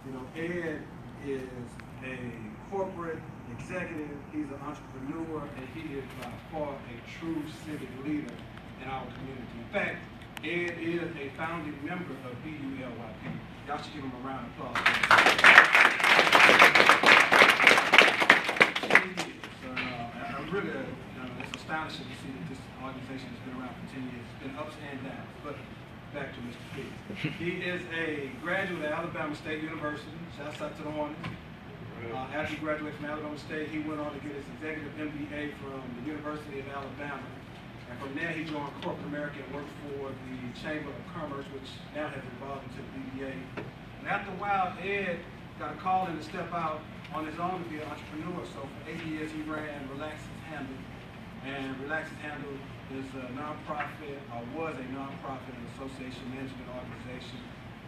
You know, Ed is a corporate executive, he's an entrepreneur, and he is by far a true civic leader in our community. In fact, Ed is a founding member of BULYP. Y'all should give him a round of applause. I'm really, it's astonishing to see that this organization has been around for 10 years. It's been ups and downs, but back to Mr. P. He is a graduate at Alabama State University. Shouts out to the Hornets. After he graduated from Alabama State, he went on to get his executive MBA from the University of Alabama. And from there, he joined corporate America and worked for the Chamber of Commerce, which now has evolved into the BBA. And after a while, Ed got a call in to step out on his own to be an entrepreneur. So for 8 years, he ran Relax's Handle. And Relax's Handle is a nonprofit, or was a nonprofit and association management organization.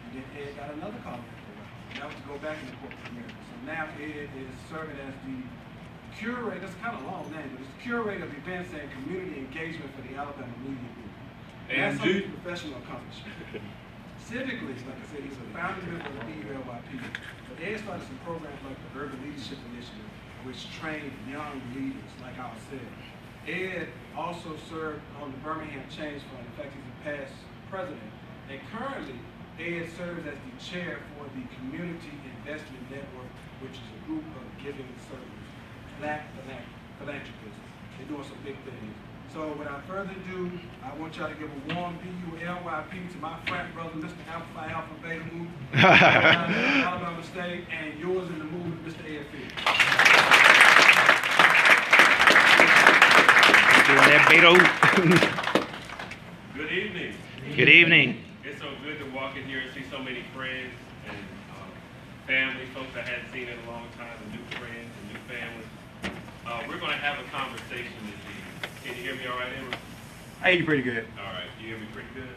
And then Ed got another call. And that was to go back into corporate America. So now Ed is serving as the curator, that's kind of a long name, but it's the curator of events and community engagement for the Alabama Media Group. And that's a professional accomplishment. Civically, like I said, he's a founding member of the BULYP. But Ed started some programs like the Urban Leadership Initiative, which trained young leaders like ourselves. Ed also served on the Birmingham Change Fund. In fact, he's a past president. And currently, Ed serves as the chair for the Community Investment Network, which is a group of giving circles, Black philanthropists. They're doing some big things. So without further ado, I want y'all to give a warm BULYP to my frat brother, Mr. Alpha Alpha Beta Mu, Alabama State, and yours in the movement, Mr. Ed Field. Doing that, Beto. Good evening. Good evening. It's so good to walk in here and see so many friends and family, folks I hadn't seen in a long time, and new friends and new families. We're going to have a conversation this evening. Can you hear me all right, Emma? I hear you pretty good. All right, you hear me pretty good?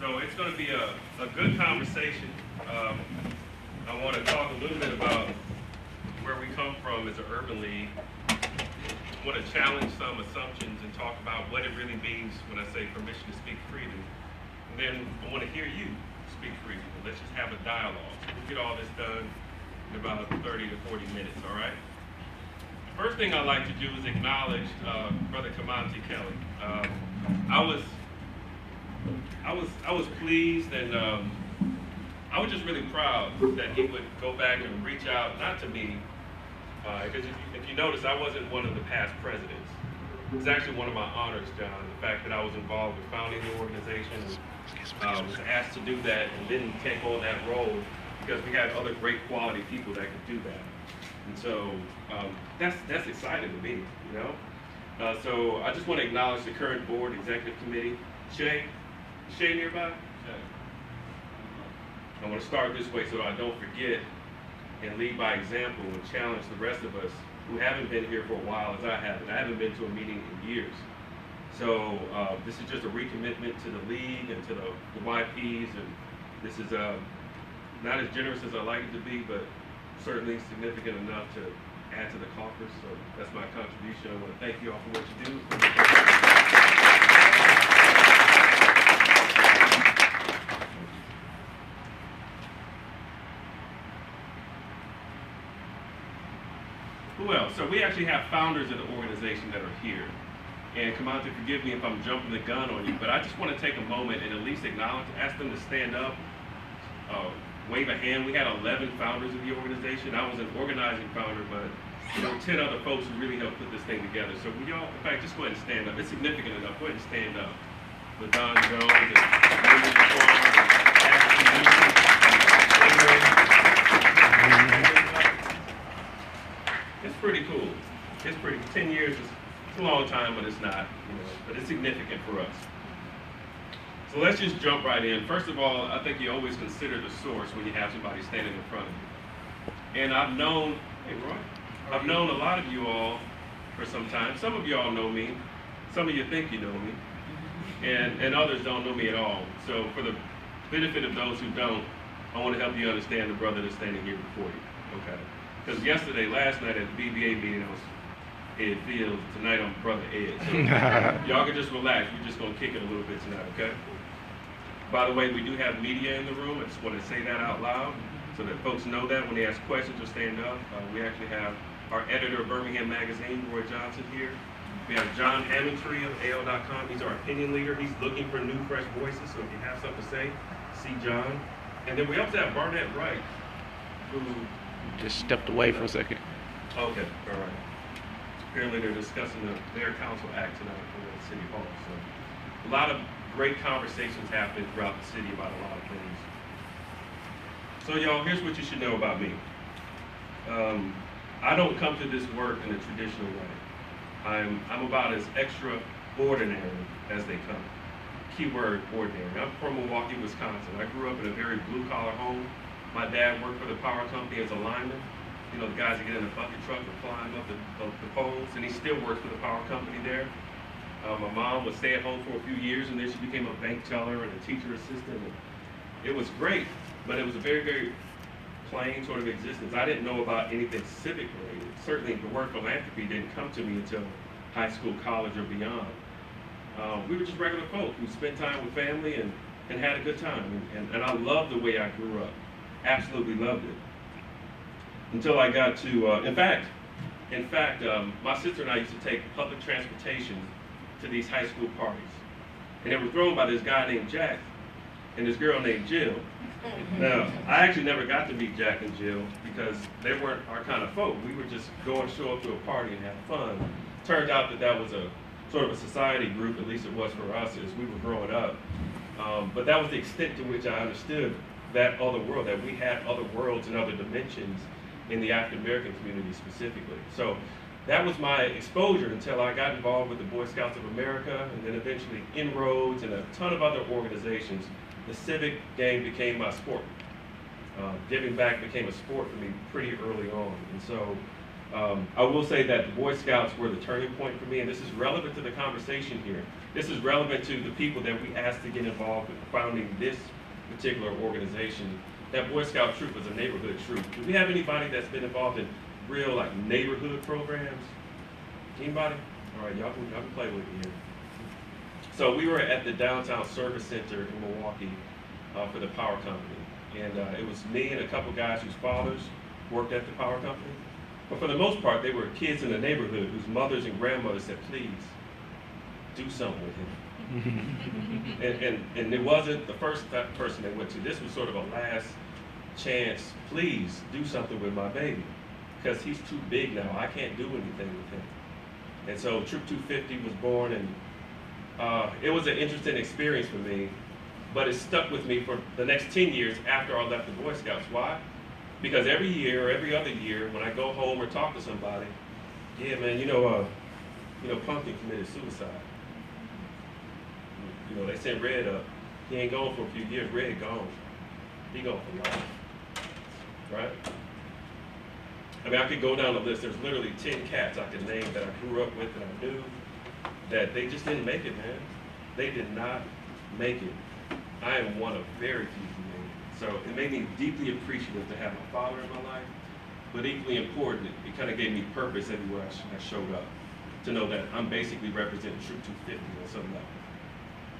So it's going to be a good conversation. I want to talk a little bit about where we come from as an urban league. I want to challenge some assumptions and talk about what it really means when I say permission to speak freely. And then I want to hear you speak freely. Let's just have a dialogue. We'll get all this done in about 30 to 40 minutes, all right? The first thing I'd like to do is acknowledge Brother Kamanti Kelly. I was pleased, and I was just really proud that he would go back and reach out, not to me, because if you notice, I wasn't one of the past presidents. It's actually one of my honors, John, the fact that I was involved with founding the organization, was asked to do that, and didn't take on that role because we had other great quality people that could do that. And so that's exciting to me, you know. So I just want to acknowledge the current board, executive committee. Shay nearby? I want to start this way so I don't forget and lead by example and challenge the rest of us who haven't been here for a while as I have, and I haven't been to a meeting in years. So this is just a recommitment to the league and to the YPs, and this is not as generous as I like it to be, but certainly significant enough to add to the coffers. So that's my contribution. I want to thank you all for what you do. Who else? So we actually have founders of the organization that are here. And Kamante, forgive me if I'm jumping the gun on you, but I just want to take a moment and at least acknowledge, ask them to stand up, wave a hand. We had 11 founders of the organization. I was an organizing founder, but there were 10 other folks who really helped put this thing together. So will y'all, in fact, just go ahead and stand up. It's significant enough. Go ahead and stand up. With Don Jones and it's pretty cool. It's pretty, 10 years is a long time, but it's not, you know, but it's significant for us. So let's just jump right in. First of all, I think you always consider the source when you have somebody standing in front of you. And I've known, hey Roy, I've known a lot of you all for some time. Some of you all know me. Some of you think you know me. And others don't know me at all. So for the benefit of those who don't, I want to help you understand the brother that's standing here before you, okay? Because last night at the BBA meeting, I was Ed Fields. Tonight I'm Brother Ed. So y'all can just relax. We're just going to kick it a little bit tonight, okay? By the way, we do have media in the room. I just want to say that out loud so that folks know that when they ask questions or stand up. We actually have our editor of Birmingham Magazine, Roy Johnson, here. We have John Hammondtree of AL.com. He's our opinion leader. He's looking for new, fresh voices, so if you have something to say, see John. And then we also have Barnett Wright, who... Just stepped away for a second. Okay, all right. Apparently they're discussing their council act tonight in City Hall. So a lot of great conversations happening throughout the city about a lot of things. So y'all, here's what you should know about me. I don't come to this work in a traditional way. I'm about as extraordinary as they come. Keyword ordinary. I'm from Milwaukee, Wisconsin. I grew up in a very blue-collar home. My dad worked for the power company as a lineman. You know, the guys that get in a bucket truck and climb up the poles, and he still works for the power company there. My mom would stay at home for a few years, and then she became a bank teller and a teacher assistant. And it was great, but it was a very, very plain sort of existence. I didn't know about anything civic related. Certainly the word philanthropy didn't come to me until high school, college, or beyond. We were just regular folk who spent time with family and had a good time. And I loved the way I grew up. Absolutely loved it. Until I got to, in fact, my sister and I used to take public transportation to these high school parties. And they were thrown by this guy named Jack and this girl named Jill. Now, I actually never got to meet Jack and Jill because they weren't our kind of folk. We would just go and show up to a party and have fun. Turned out that was a sort of a society group, at least it was for us as we were growing up. But that was the extent to which I understood that other world, that we had other worlds and other dimensions in the African American community specifically. So that was my exposure until I got involved with the Boy Scouts of America and then eventually Inroads and a ton of other organizations. The civic game became my sport. Giving back became a sport for me pretty early on. And so I will say that the Boy Scouts were the turning point for me, and this is relevant to the conversation here. This is relevant to the people that we asked to get involved with founding this particular organization. That Boy Scout troop was a neighborhood troop. Do we have anybody that's been involved in real like neighborhood programs? Anybody? All right, y'all can play with me here. So we were at the Downtown Service Center in Milwaukee for the power company. And it was me and a couple guys whose fathers worked at the power company. But for the most part, they were kids in the neighborhood whose mothers and grandmothers said, please, do something with him. and it wasn't the first person they went to. This was sort of a last chance, please do something with my baby. Because he's too big now, I can't do anything with him. And so Troop 250 was born, and it was an interesting experience for me, but it stuck with me for the next 10 years after I left the Boy Scouts. Why? Because every year, or every other year, when I go home or talk to somebody, yeah, man, Pumpkin committed suicide. They sent Red up. He ain't gone for a few years. Red gone. He gone for life. Right? I mean, I could go down the list. There's literally 10 cats I could name that I grew up with and I knew that they just didn't make it, man. They did not make it. I am one of very few who made it. So it made me deeply appreciative to have my father in my life, but equally important, it kind of gave me purpose everywhere I showed up, to know that I'm basically representing Troop 250 on some level.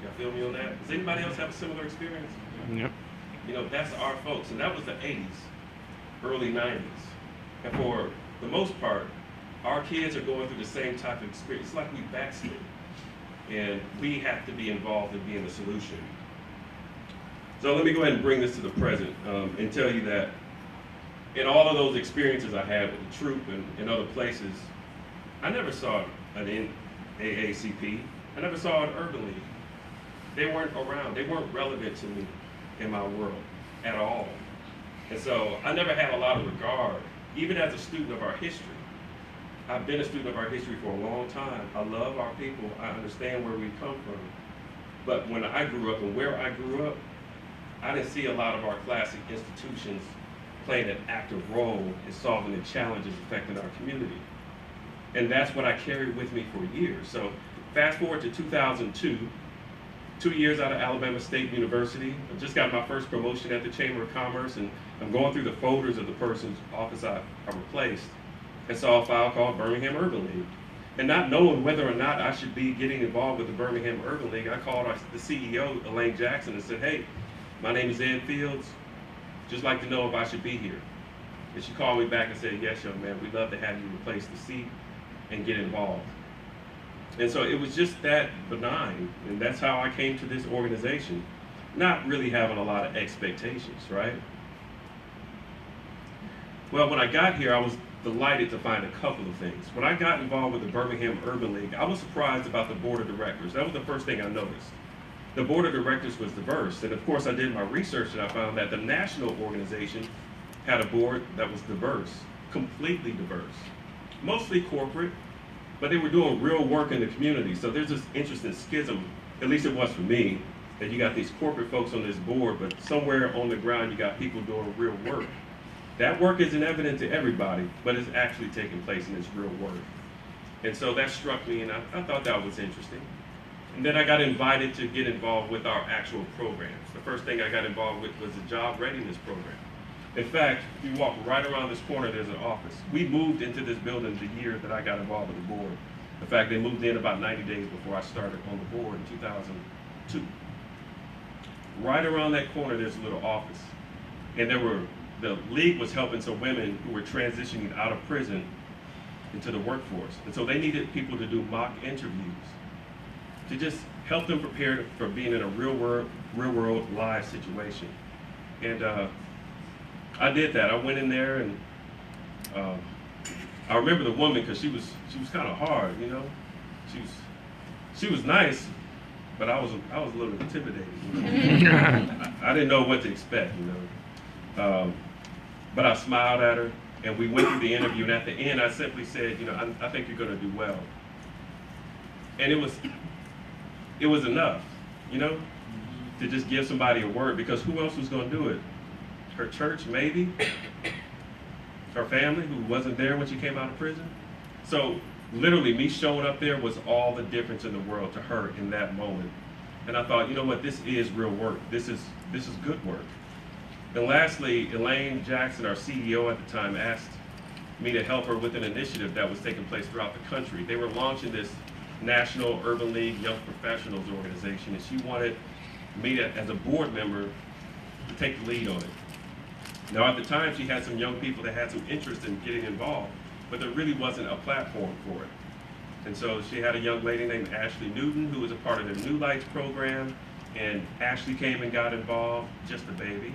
Y'all feel me on that? Does anybody else have a similar experience? Yep. That's our folks, and that was the 80s, early 90s. And for the most part, our kids are going through the same type of experience. It's like we backslid, and we have to be involved in being the solution. So let me go ahead and bring this to the present and tell you that in all of those experiences I had with the troop and other places, I never saw an NAACP. I never saw an Urban League. They weren't around. They weren't relevant to me in my world at all. And so I never had a lot of regard, even as a student of our history. I've been a student of our history for a long time. I love our people. I understand where we come from. But when I grew up and where I grew up, I didn't see a lot of our classic institutions playing an active role in solving the challenges affecting our community. And that's what I carried with me for years. So fast forward to 2002, 2 years out of Alabama State University. I just got my first promotion at the Chamber of Commerce, and I'm going through the folders of the person's office I replaced and saw a file called Birmingham Urban League. And not knowing whether or not I should be getting involved with the Birmingham Urban League, I called the CEO, Elaine Jackson, and said, hey, my name is Ed Fields, just like to know if I should be here. And she called me back and said, yes, young man, we'd love to have you replace the seat and get involved. And so it was just that benign, and that's how I came to this organization, not really having a lot of expectations, right? Well, when I got here, I was delighted to find a couple of things. When I got involved with the Birmingham Urban League, I was surprised about the board of directors. That was the first thing I noticed. The board of directors was diverse, and of course I did my research and I found that the national organization had a board that was diverse, completely diverse, mostly corporate, but they were doing real work in the community. So there's this interesting schism, at least it was for me, that you got these corporate folks on this board, but somewhere on the ground you got people doing real work. That work isn't evident to everybody, but it's actually taking place in its real work. And so that struck me, and I thought that was interesting. And then I got invited to get involved with our actual programs. The first thing I got involved with was the job readiness program. In fact, if you walk right around this corner, there's an office. We moved into this building the year that I got involved with the board. In fact, they moved in about 90 days before I started on the board in 2002. Right around that corner, there's a little office. And the league was helping some women who were transitioning out of prison into the workforce. And so they needed people to do mock interviews to just help them prepare for being in a real world live situation. And I did that. I went in there, and I remember the woman because she was kind of hard, you know. She was nice, but I was a little intimidated. You know? I didn't know what to expect, you know. But I smiled at her, and we went through the interview, and at the end I simply said, you know, I think you're going to do well. And it was enough, you know, to just give somebody a word, because who else was going to do it? Her church, maybe? Her family, who wasn't there when she came out of prison? So literally me showing up there was all the difference in the world to her in that moment. And I thought, you know what, this is real work. This is good work. And lastly, Elaine Jackson, our CEO at the time, asked me to help her with an initiative that was taking place throughout the country. They were launching this National Urban League Young Professionals organization, and she wanted me to, as a board member, to take the lead on it. Now, at the time, she had some young people that had some interest in getting involved, but there really wasn't a platform for it. And so she had a young lady named Ashley Newton, who was a part of the New Lights program, and Ashley came and got involved, just a baby.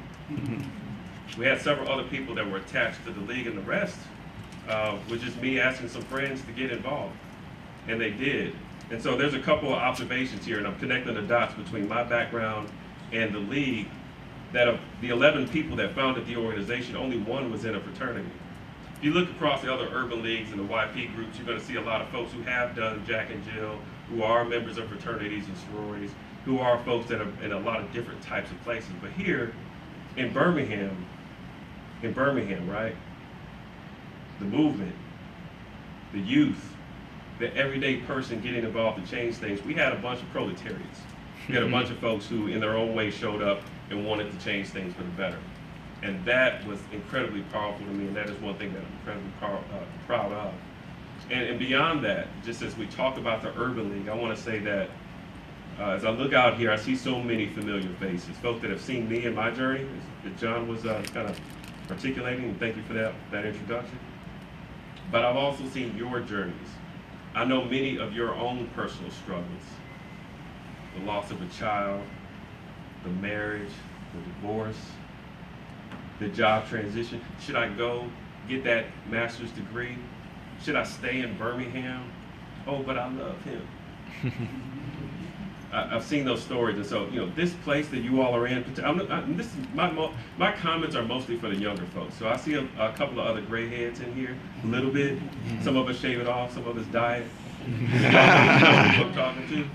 We had several other people that were attached to the league, and the rest was just me asking some friends to get involved, and they did. And so there's a couple of observations here, and I'm connecting the dots between my background and the league, that of the 11 people that founded the organization, only one was in a fraternity. If you look across the other urban leagues and the YP groups, you're going to see a lot of folks who have done Jack and Jill, who are members of fraternities and sororities, who are folks that are in a lot of different types of places. But here in Birmingham, right, the movement, the youth, the everyday person getting involved to change things, we had a bunch of proletariats. We had a bunch of folks who in their own way showed up and wanted to change things for the better. And that was incredibly powerful to me, and that is one thing that I'm incredibly proud of. And beyond that, just as we talk about the Urban League, I want to say that as I look out here, I see so many familiar faces, folks that have seen me in my journey, that John was kind of articulating, and thank you for that introduction. But I've also seen your journeys. I know many of your own personal struggles, the loss of a child, the marriage, the divorce, the job transition. Should I go get that master's degree? Should I stay in Birmingham? Oh, but I love him. I've seen those stories, and so, you know, this place that you all are in, my comments are mostly for the younger folks. So I see a couple of other gray heads in here, a little bit. Some of us shave it off, some of us dye it. You know who I'm talking to.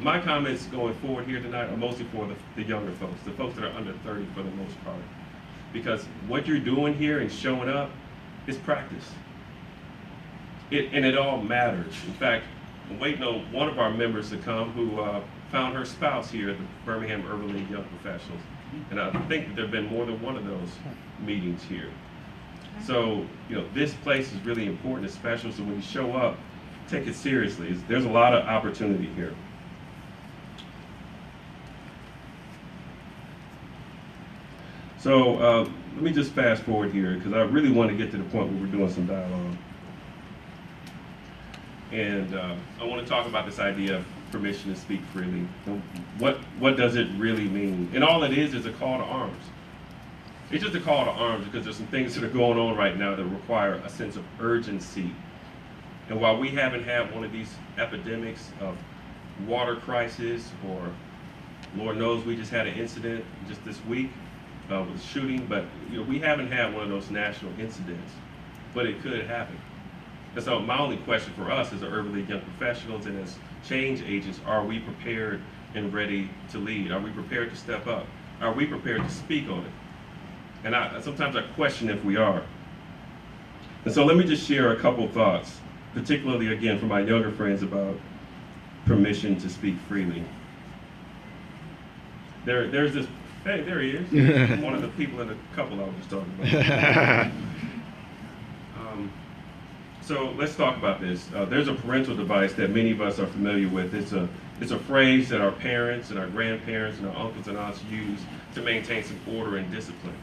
My comments going forward here tonight are mostly for the younger folks, the folks that are under 30 for the most part. Because what you're doing here and showing up is practice. And it all matters. In fact, I'm waiting on one of our members to come who found her spouse here at the Birmingham Urban League Young Professionals. And I think that there have been more than one of those meetings here. So, you know, this place is really important and special. So when you show up, take it seriously. There's a lot of opportunity here. So let me just fast forward here, because I really want to get to the point where we're doing some dialogue. And I want to talk about this idea of permission to speak freely. What does it really mean? And all it is a call to arms. It's just a call to arms because there's some things that are going on right now that require a sense of urgency. And while we haven't had one of these epidemics of water crisis, or Lord knows we just had an incident just this week with a shooting, but we haven't had one of those national incidents, but it could happen. And so my only question for us as urban league young professionals and as change agents, are we prepared and ready to lead? Are we prepared to step up? Are we prepared to speak on it? And sometimes I question if we are. And so let me just share a couple thoughts, particularly again for my younger friends, about permission to speak freely. There's this, hey, there he is. One of the people in the couple I was just talking about. So let's talk about this. There's a parental device that many of us are familiar with. It's a phrase that our parents and our grandparents and our uncles and aunts use to maintain some order and discipline.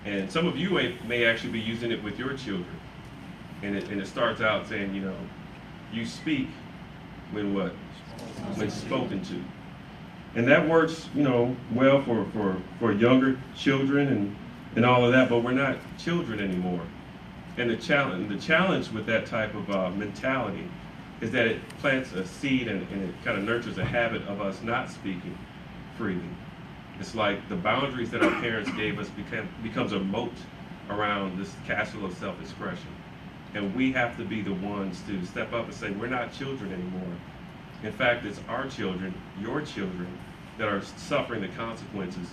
And some of you may actually be using it with your children. And it starts out saying, you speak when what? When spoken to. And that works, well for younger children and all of that, but we're not children anymore. And the challenge with that type of mentality is that it plants a seed and it kind of nurtures a habit of us not speaking freely. It's like the boundaries that our parents gave us becomes a moat around this castle of self-expression. And we have to be the ones to step up and say, we're not children anymore. In fact, it's our children, your children, that are suffering the consequences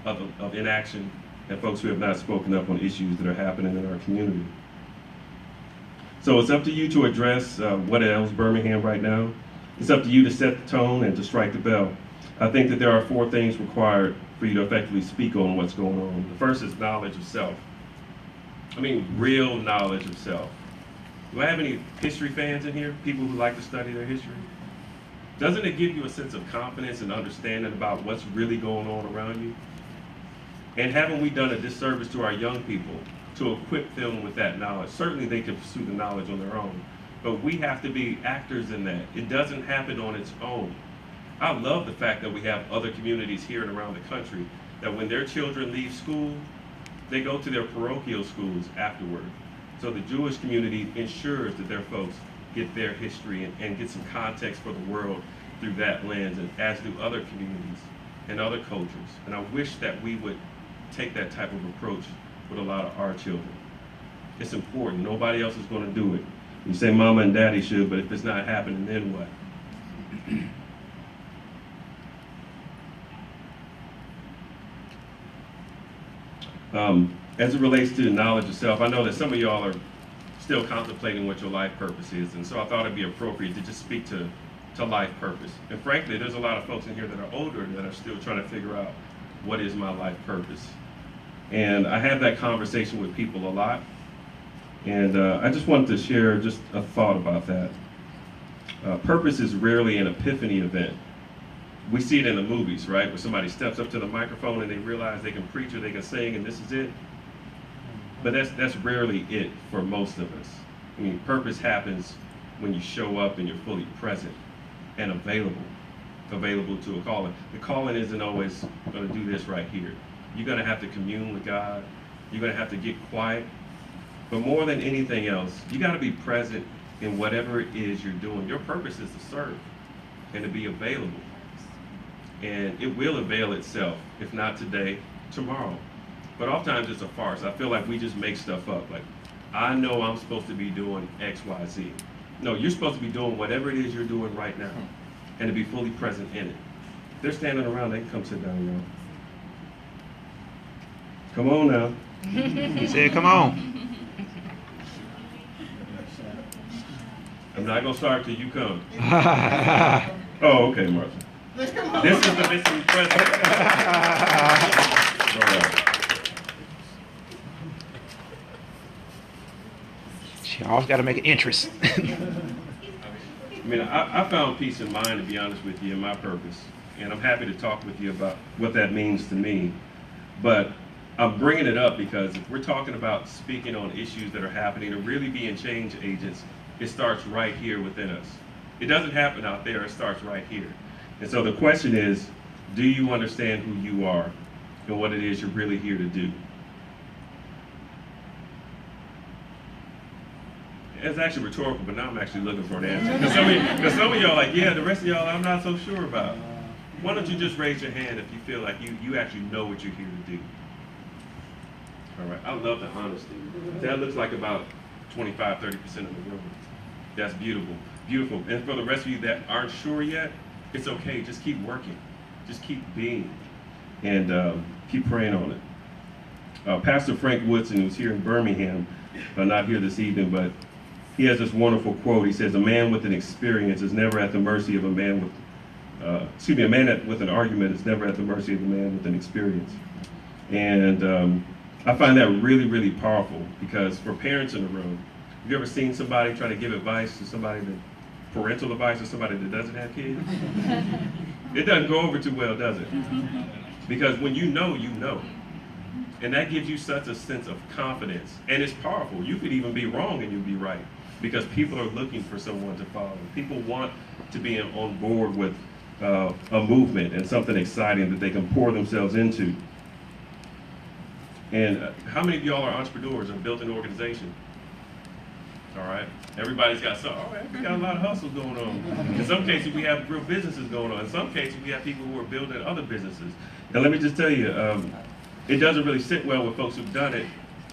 of inaction and folks who have not spoken up on issues that are happening in our community. So it's up to you to address what ails Birmingham right now. It's up to you to set the tone and to strike the bell. I think that there are 4 things required for you to effectively speak on what's going on. The first is knowledge of self. I mean, real knowledge of self. Do I have any history fans in here? People who like to study their history? Doesn't it give you a sense of confidence and understanding about what's really going on around you? And haven't we done a disservice to our young people to equip them with that knowledge? Certainly they can pursue the knowledge on their own, but we have to be actors in that. It doesn't happen on its own. I love the fact that we have other communities here and around the country that when their children leave school, they go to their parochial schools afterward. So the Jewish community ensures that their folks get their history and get some context for the world through that lens, and as do other communities and other cultures. And I wish that we would take that type of approach with a lot of our children. It's important. Nobody else is going to do it. You say mama and daddy should, but if it's not happening, then what? As it relates to the knowledge of self, I know that some of y'all are still contemplating what your life purpose is, and so I thought it'd be appropriate to just speak to life purpose. And frankly, there's a lot of folks in here that are older that are still trying to figure out what is my life purpose. And I have that conversation with people a lot, and I just wanted to share just a thought about that. Purpose is rarely an epiphany event. We see it in the movies, right? Where somebody steps up to the microphone and they realize they can preach or they can sing and this is it. But that's rarely it for most of us. I mean, purpose happens when you show up and you're fully present and available to a calling. The calling isn't always going to do this right here. You're going to have to commune with God. You're going to have to get quiet. But more than anything else, you got to be present in whatever it is you're doing. Your purpose is to serve and to be available. And it will avail itself, if not today, tomorrow. But oftentimes it's a farce. I feel like we just make stuff up. Like, I know I'm supposed to be doing X, Y, Z. No, you're supposed to be doing whatever it is you're doing right now and to be fully present in it. If they're standing around, they can come sit down, y'all. Come on now. He said, come on. I'm not going to start till you come. Oh, okay, Martha. This is the missing president. All right. She always got to make an interest. I mean, I found peace of mind, to be honest with you, in my purpose. And I'm happy to talk with you about what that means to me. But I'm bringing it up because if we're talking about speaking on issues that are happening and really being change agents, it starts right here within us. It doesn't happen out there, it starts right here. And so the question is, do you understand who you are and what it is you're really here to do? It's actually rhetorical, but now I'm actually looking for an answer. Because some of y'all are like, yeah, the rest of y'all I'm not so sure about. Why don't you just raise your hand if you feel like you actually know what you're here to do? All right, I love the honesty. That looks like about 25, 30% of the room. That's beautiful, beautiful. And for the rest of you that aren't sure yet, it's okay, just keep working. Just keep being, and keep praying on it. Pastor Frank Woodson, who's here in Birmingham, not here this evening, but he has this wonderful quote. He says, "A man with an experience is never at the mercy of a man with, a man with an argument is never at the mercy of a man with an experience." And I find that really, really powerful because for parents in the room, have you ever seen somebody try to give advice to somebody that, parental advice to somebody that doesn't have kids? It doesn't go over too well, does it? Because when you know, you know. And that gives you such a sense of confidence. And it's powerful. You could even be wrong and you'd be right. Because people are looking for someone to follow. People want to be on board with a movement and something exciting that they can pour themselves into. And how many of y'all are entrepreneurs and built an organization? All right. Everybody's got some. All right, we got a lot of hustle going on. In some cases, we have real businesses going on. In some cases, we have people who are building other businesses. And let me just tell you, it doesn't really sit well with folks who've done it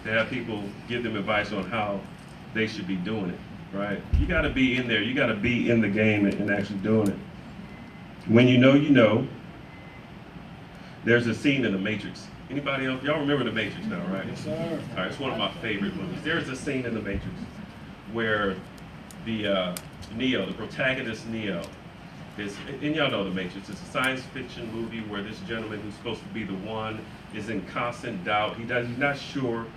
to have people give them advice on how they should be doing it, right? You got to be in there. You got to be in the game and actually doing it. When you know, there's a scene in The Matrix. Anybody else? Y'all remember The Matrix now, right? Yes, sir. All right, it's one of my favorite movies. There's a scene in The Matrix where the Neo, the protagonist Neo, is, and y'all know The Matrix, it's a science fiction movie where this gentleman who's supposed to be the one is in constant doubt. He's not sure,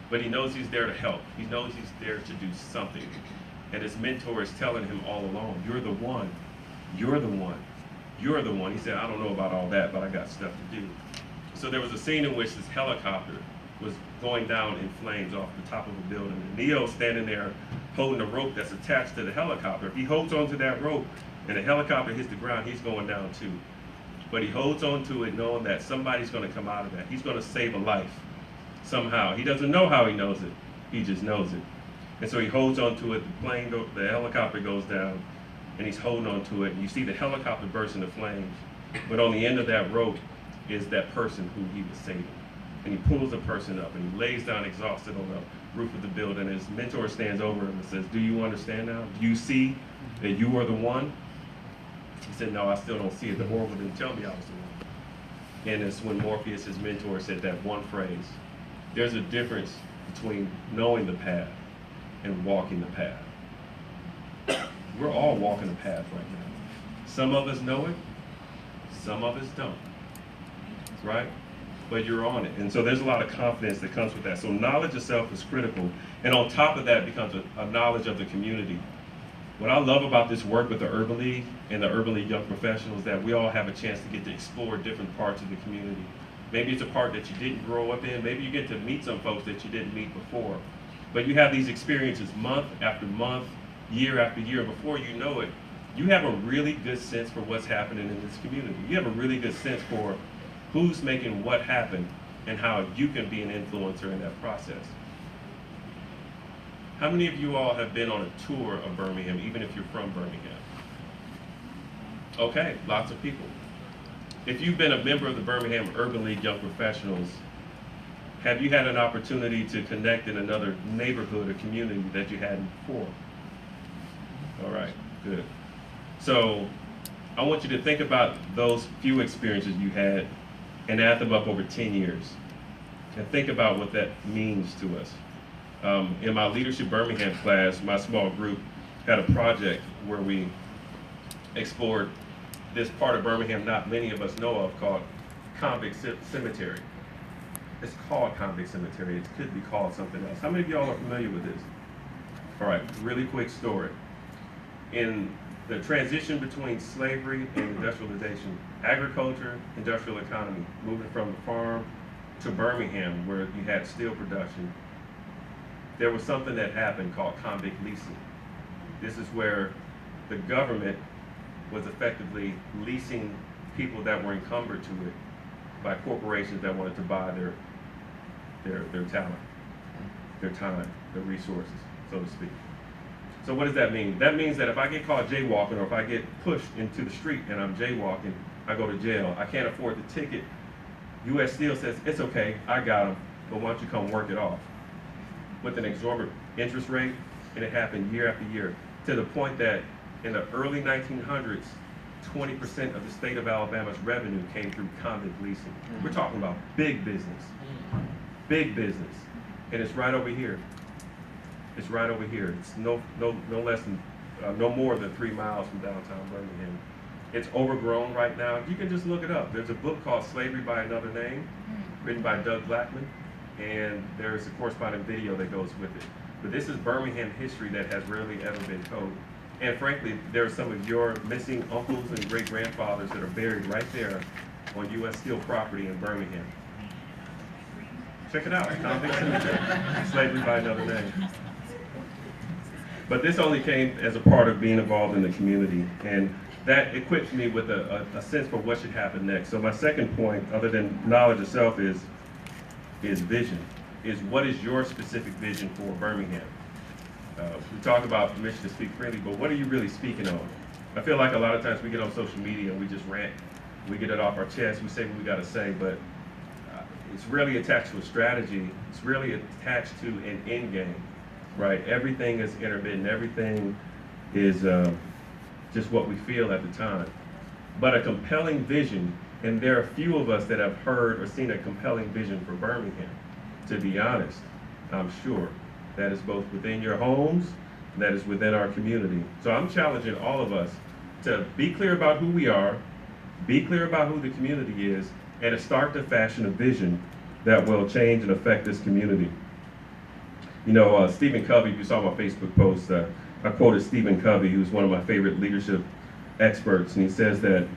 but he knows he's there to help. He knows he's there to do something. And his mentor is telling him all along, you're the one, you're the one, you're the one. He said, I don't know about all that, but I got stuff to do. So there was a scene in which this helicopter was going down in flames off the top of a building. And Neo's standing there holding a rope that's attached to the helicopter. If he holds onto that rope and the helicopter hits the ground, he's going down too. But he holds on to it knowing that somebody's going to come out of that. He's going to save a life somehow. He doesn't know how he knows it. He just knows it. And so he holds on to it. The helicopter goes down and he's holding on to it. And you see the helicopter burst into flames. But on the end of that rope is that person who he was saving. And he pulls the person up and he lays down exhausted on the roof of the building. And his mentor stands over him and says, do you understand now? Do you see that you are the one? He said, no, I still don't see it. The Oracle didn't tell me I was the one. And it's when Morpheus, his mentor, said that one phrase. There's a difference between knowing the path and walking the path. We're all walking the path right now. Some of us know it, some of us don't, right? But you're on it. And so there's a lot of confidence that comes with that. So knowledge of self is critical. And on top of that becomes a knowledge of the community. What I love about this work with the Urban League and the Urban League Young Professionals is that we all have a chance to get to explore different parts of the community. Maybe it's a part that you didn't grow up in. Maybe you get to meet some folks that you didn't meet before. But you have these experiences month after month, year after year. Before you know it, you have a really good sense for what's happening in this community. You have a really good sense for who's making what happen and how you can be an influencer in that process. How many of you all have been on a tour of Birmingham, even if you're from Birmingham? Okay, lots of people. If you've been a member of the Birmingham Urban League Young Professionals, have you had an opportunity to connect in another neighborhood or community that you hadn't before? All right, good. So I want you to think about those few experiences you had and add them up over 10 years. And think about what that means to us. In my Leadership Birmingham class, my small group had a project where we explored this part of Birmingham not many of us know of called Convict Cemetery. It's called Convict Cemetery. It could be called something else. How many of y'all are familiar with this? All right, really quick story. In the transition between slavery and industrialization, agriculture, industrial economy, moving from the farm to Birmingham, where you had steel production. There was something that happened called convict leasing. This is where the government was effectively leasing people that were encumbered to it by corporations that wanted to buy their talent, their time, their resources, so to speak. So what does that mean? That means that if I get caught jaywalking, or if I get pushed into the street and I'm jaywalking, I go to jail. I can't afford the ticket. U.S. Steel says, it's okay, I got them, but why don't you come work it off? With an exorbitant interest rate, and it happened year after year, to the point that in the early 1900s, 20% of the state of Alabama's revenue came through convict leasing. We're talking about big business. Big business. And it's right over here. It's right over here. It's no more than 3 miles from downtown Birmingham. It's overgrown right now. You can just look it up. There's a book called Slavery by Another Name, written by Doug Blackman, and there's a corresponding video that goes with it. But this is Birmingham history that has rarely ever been told. And frankly, there are some of your missing uncles and great-grandfathers that are buried right there on U.S. Steel property in Birmingham. Check it out, Convict Cemetery, Slavery by Another Name. But this only came as a part of being involved in the community, and that equips me with a sense for what should happen next. So my second point, other than knowledge itself, is vision. Is what is your specific vision for Birmingham? We talk about permission to speak freely, but what are you really speaking on? I feel like a lot of times we get on social media and we just rant. We get it off our chest, we say what we got to say, but it's really attached to a strategy. It's really attached to an end game, right? Everything is intermittent. Everything is just what we feel at the time. But a compelling vision, and there are few of us that have heard or seen a compelling vision for Birmingham, to be honest, I'm sure. That is both within your homes, and that is within our community. So I'm challenging all of us to be clear about who we are, be clear about who the community is, and to start to fashion a vision that will change and affect this community. You know, Stephen Covey, you saw my Facebook post, I quoted Stephen Covey, who's one of my favorite leadership experts, and he says that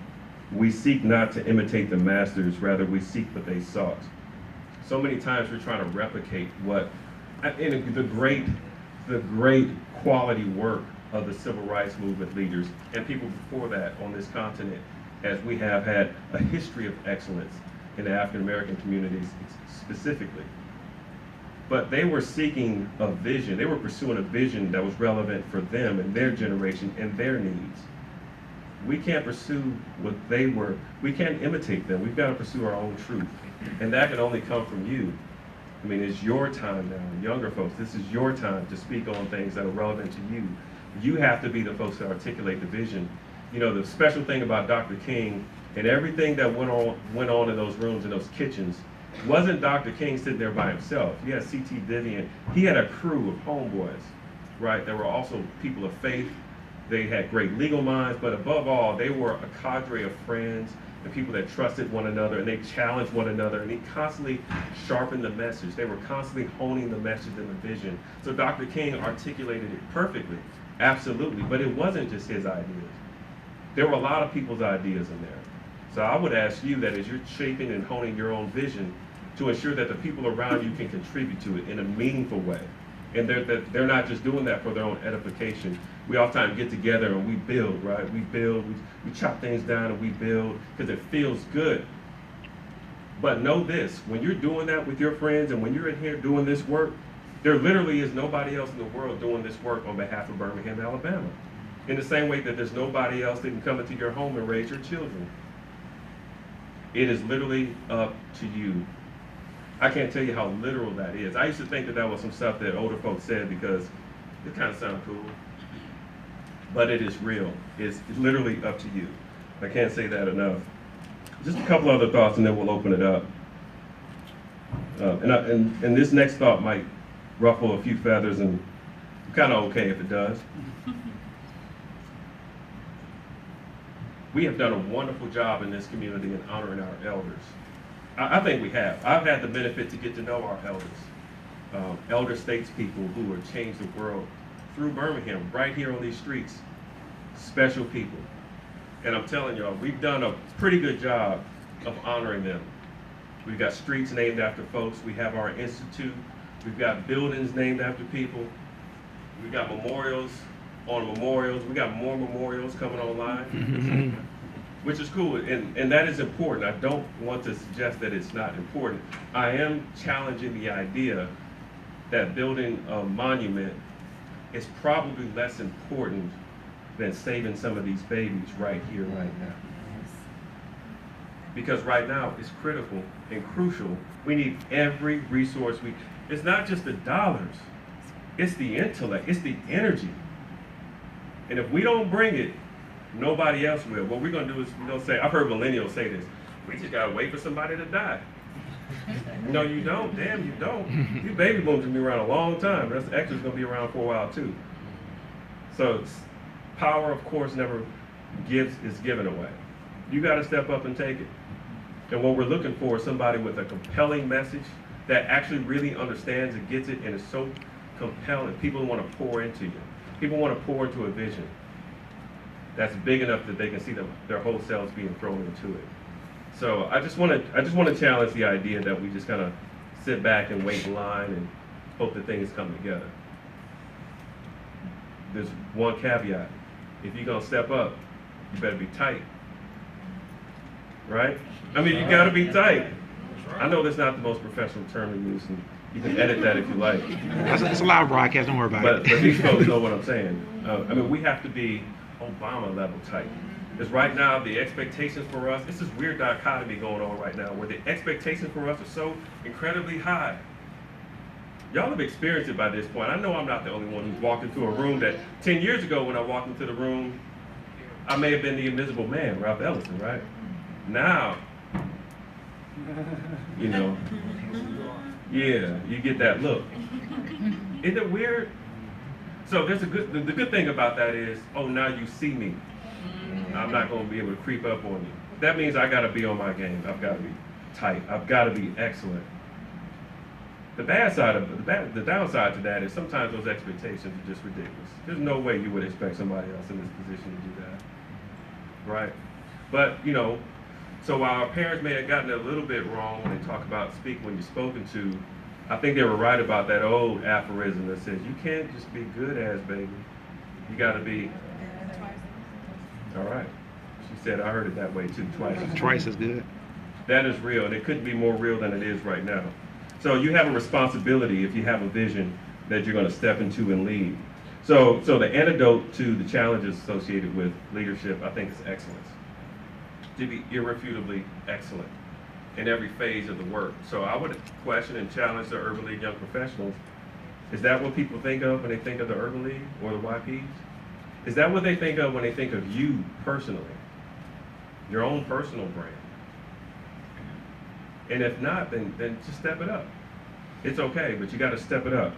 we seek not to imitate the masters, rather we seek what they sought. So many times we're trying to replicate what, and the great quality work of the civil rights movement leaders and people before that on this continent, as we have had a history of excellence in the African American communities specifically. But they were seeking a vision. They were pursuing a vision that was relevant for them and their generation and their needs. We can't pursue what they were. We can't imitate them. We've got to pursue our own truth. And that can only come from you. I mean, it's your time now, younger folks. This is your time to speak on things that are relevant to you. You have to be the folks that articulate the vision. You know, the special thing about Dr. King and everything that went on in those rooms, in those kitchens, wasn't Dr. King sitting there by himself. He had C.T. Vivian. He had a crew of homeboys, right? There were also people of faith. They had great legal minds, but above all, they were a cadre of friends and people that trusted one another, and they challenged one another, and he constantly sharpened the message. They were constantly honing the message and the vision. So Dr. King articulated it perfectly, absolutely, but it wasn't just his ideas. There were a lot of people's ideas in there. So I would ask you that as you're shaping and honing your own vision, to ensure that the people around you can contribute to it in a meaningful way. And they're not just doing that for their own edification. We oftentimes get together and we build, right? We build, we chop things down and we build because it feels good. But know this, when you're doing that with your friends and when you're in here doing this work, there literally is nobody else in the world doing this work on behalf of Birmingham, Alabama. In the same way that there's nobody else that can come into your home and raise your children. It is literally up to you. I can't tell you how literal that is. I used to think that that was some stuff that older folks said because it kind of sounded cool. But it is real. It's literally up to you. I can't say that enough. Just a couple other thoughts and then we'll open it up. And this next thought might ruffle a few feathers, and I'm kind of okay if it does. We have done a wonderful job in this community in honoring our elders. I think we have. I've had the benefit to get to know our elders, elder statespeople who have changed the world through Birmingham, right here on these streets. special people. And I'm telling y'all, we've done a pretty good job of honoring them. We've got streets named after folks. We have our institute. We've got buildings named after people. We've got memorials on memorials. We got more memorials coming online, which is cool. And that is important. I don't want to suggest that it's not important. I am challenging the idea that building a monument is probably less important than saving some of these babies right here, right now. Because right now it's critical and crucial. We need every resource it's not just the dollars, it's the intellect, it's the energy. And if we don't bring it, nobody else will. What we're gonna do is we're gonna say, I've heard millennials say this, we just gotta wait for somebody to die. No, you don't, damn, you don't. You baby boomers gonna be around a long time, but us extras gonna be around for a while too. So power, of course, never is given away. You gotta step up and take it. And what we're looking for is somebody with a compelling message that actually really understands and gets it and is so compelling. People want to pour into you. People want to pour into a vision that's big enough that they can see their whole selves being thrown into it. So I just want to challenge the idea that we just kind of sit back and wait in line and hope that things come together. There's one caveat. If you're gonna step up, you better be tight. Right? I mean, you gotta be tight. I know that's not the most professional term to use, and you can edit that if you like. It's a live broadcast, don't worry about But it. these folks know what I'm saying. I mean, we have to be Obama level tight. Because right now, the expectations for us, it's this weird dichotomy going on right now, where the expectations for us are so incredibly high. Y'all have experienced it by this point. I know I'm not the only one who's walked into a room that 10 years ago when I walked into the room, I may have been the invisible man, Ralph Ellison, right? Now, you know, yeah, you get that look. Isn't it weird? So there's the good thing about that is, oh, now you see me. I'm not going to be able to creep up on you. That means I got to be on my game. I've got to be tight. I've got to be excellent. The bad side of the downside to that is sometimes those expectations are just ridiculous. There's no way you would expect somebody else in this position to do that, right? But you know, so while our parents may have gotten it a little bit wrong when they talk about speak when you're spoken to, I think they were right about that old aphorism that says you can't just be good as baby, you got to be. All right, she said I heard it that way too twice. Twice as good. That is real, and it couldn't be more real than it is right now. So you have a responsibility if you have a vision that you're going to step into and lead. So the antidote to the challenges associated with leadership, I think, is excellence. To be irrefutably excellent in every phase of the work. So I would question and challenge the Urban League young professionals. Is that what people think of when they think of the Urban League or the YPs? Is that what they think of when they think of you personally? Your own personal brand? And if not, then just step it up. It's okay, but you got to step it up.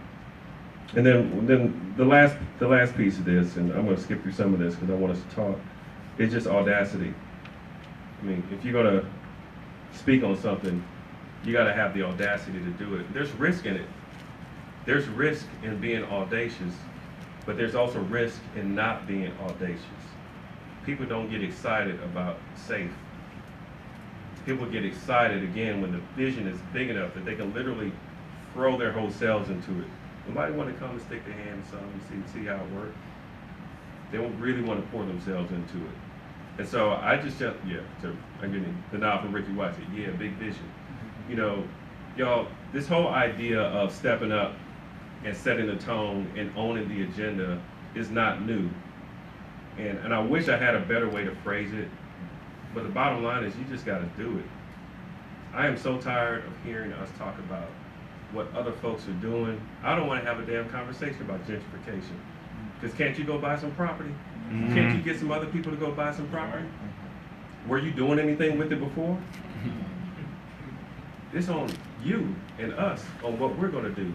And then the last piece of this, and I'm going to skip through some of this because I want us to talk, is just audacity. I mean, if you're going to speak on something, you got to have the audacity to do it. There's risk in it. There's risk in being audacious, but there's also risk in not being audacious. People don't get excited about safe. People get excited again when the vision is big enough that they can literally throw their whole selves into it. Nobody want to come and stick their hand in something and see how it works. They don't really want to pour themselves into it. And so I'm getting the nod from Ricky White. Yeah, big vision. You know, y'all, this whole idea of stepping up and setting the tone and owning the agenda is not new. And I wish I had a better way to phrase it. But the bottom line is you just got to do it. I am so tired of hearing us talk about what other folks are doing. I don't want to have a damn conversation about gentrification. Because can't you go buy some property? Mm-hmm. Can't you get some other people to go buy some property? Were you doing anything with it before? It's on you and us on what we're going to do.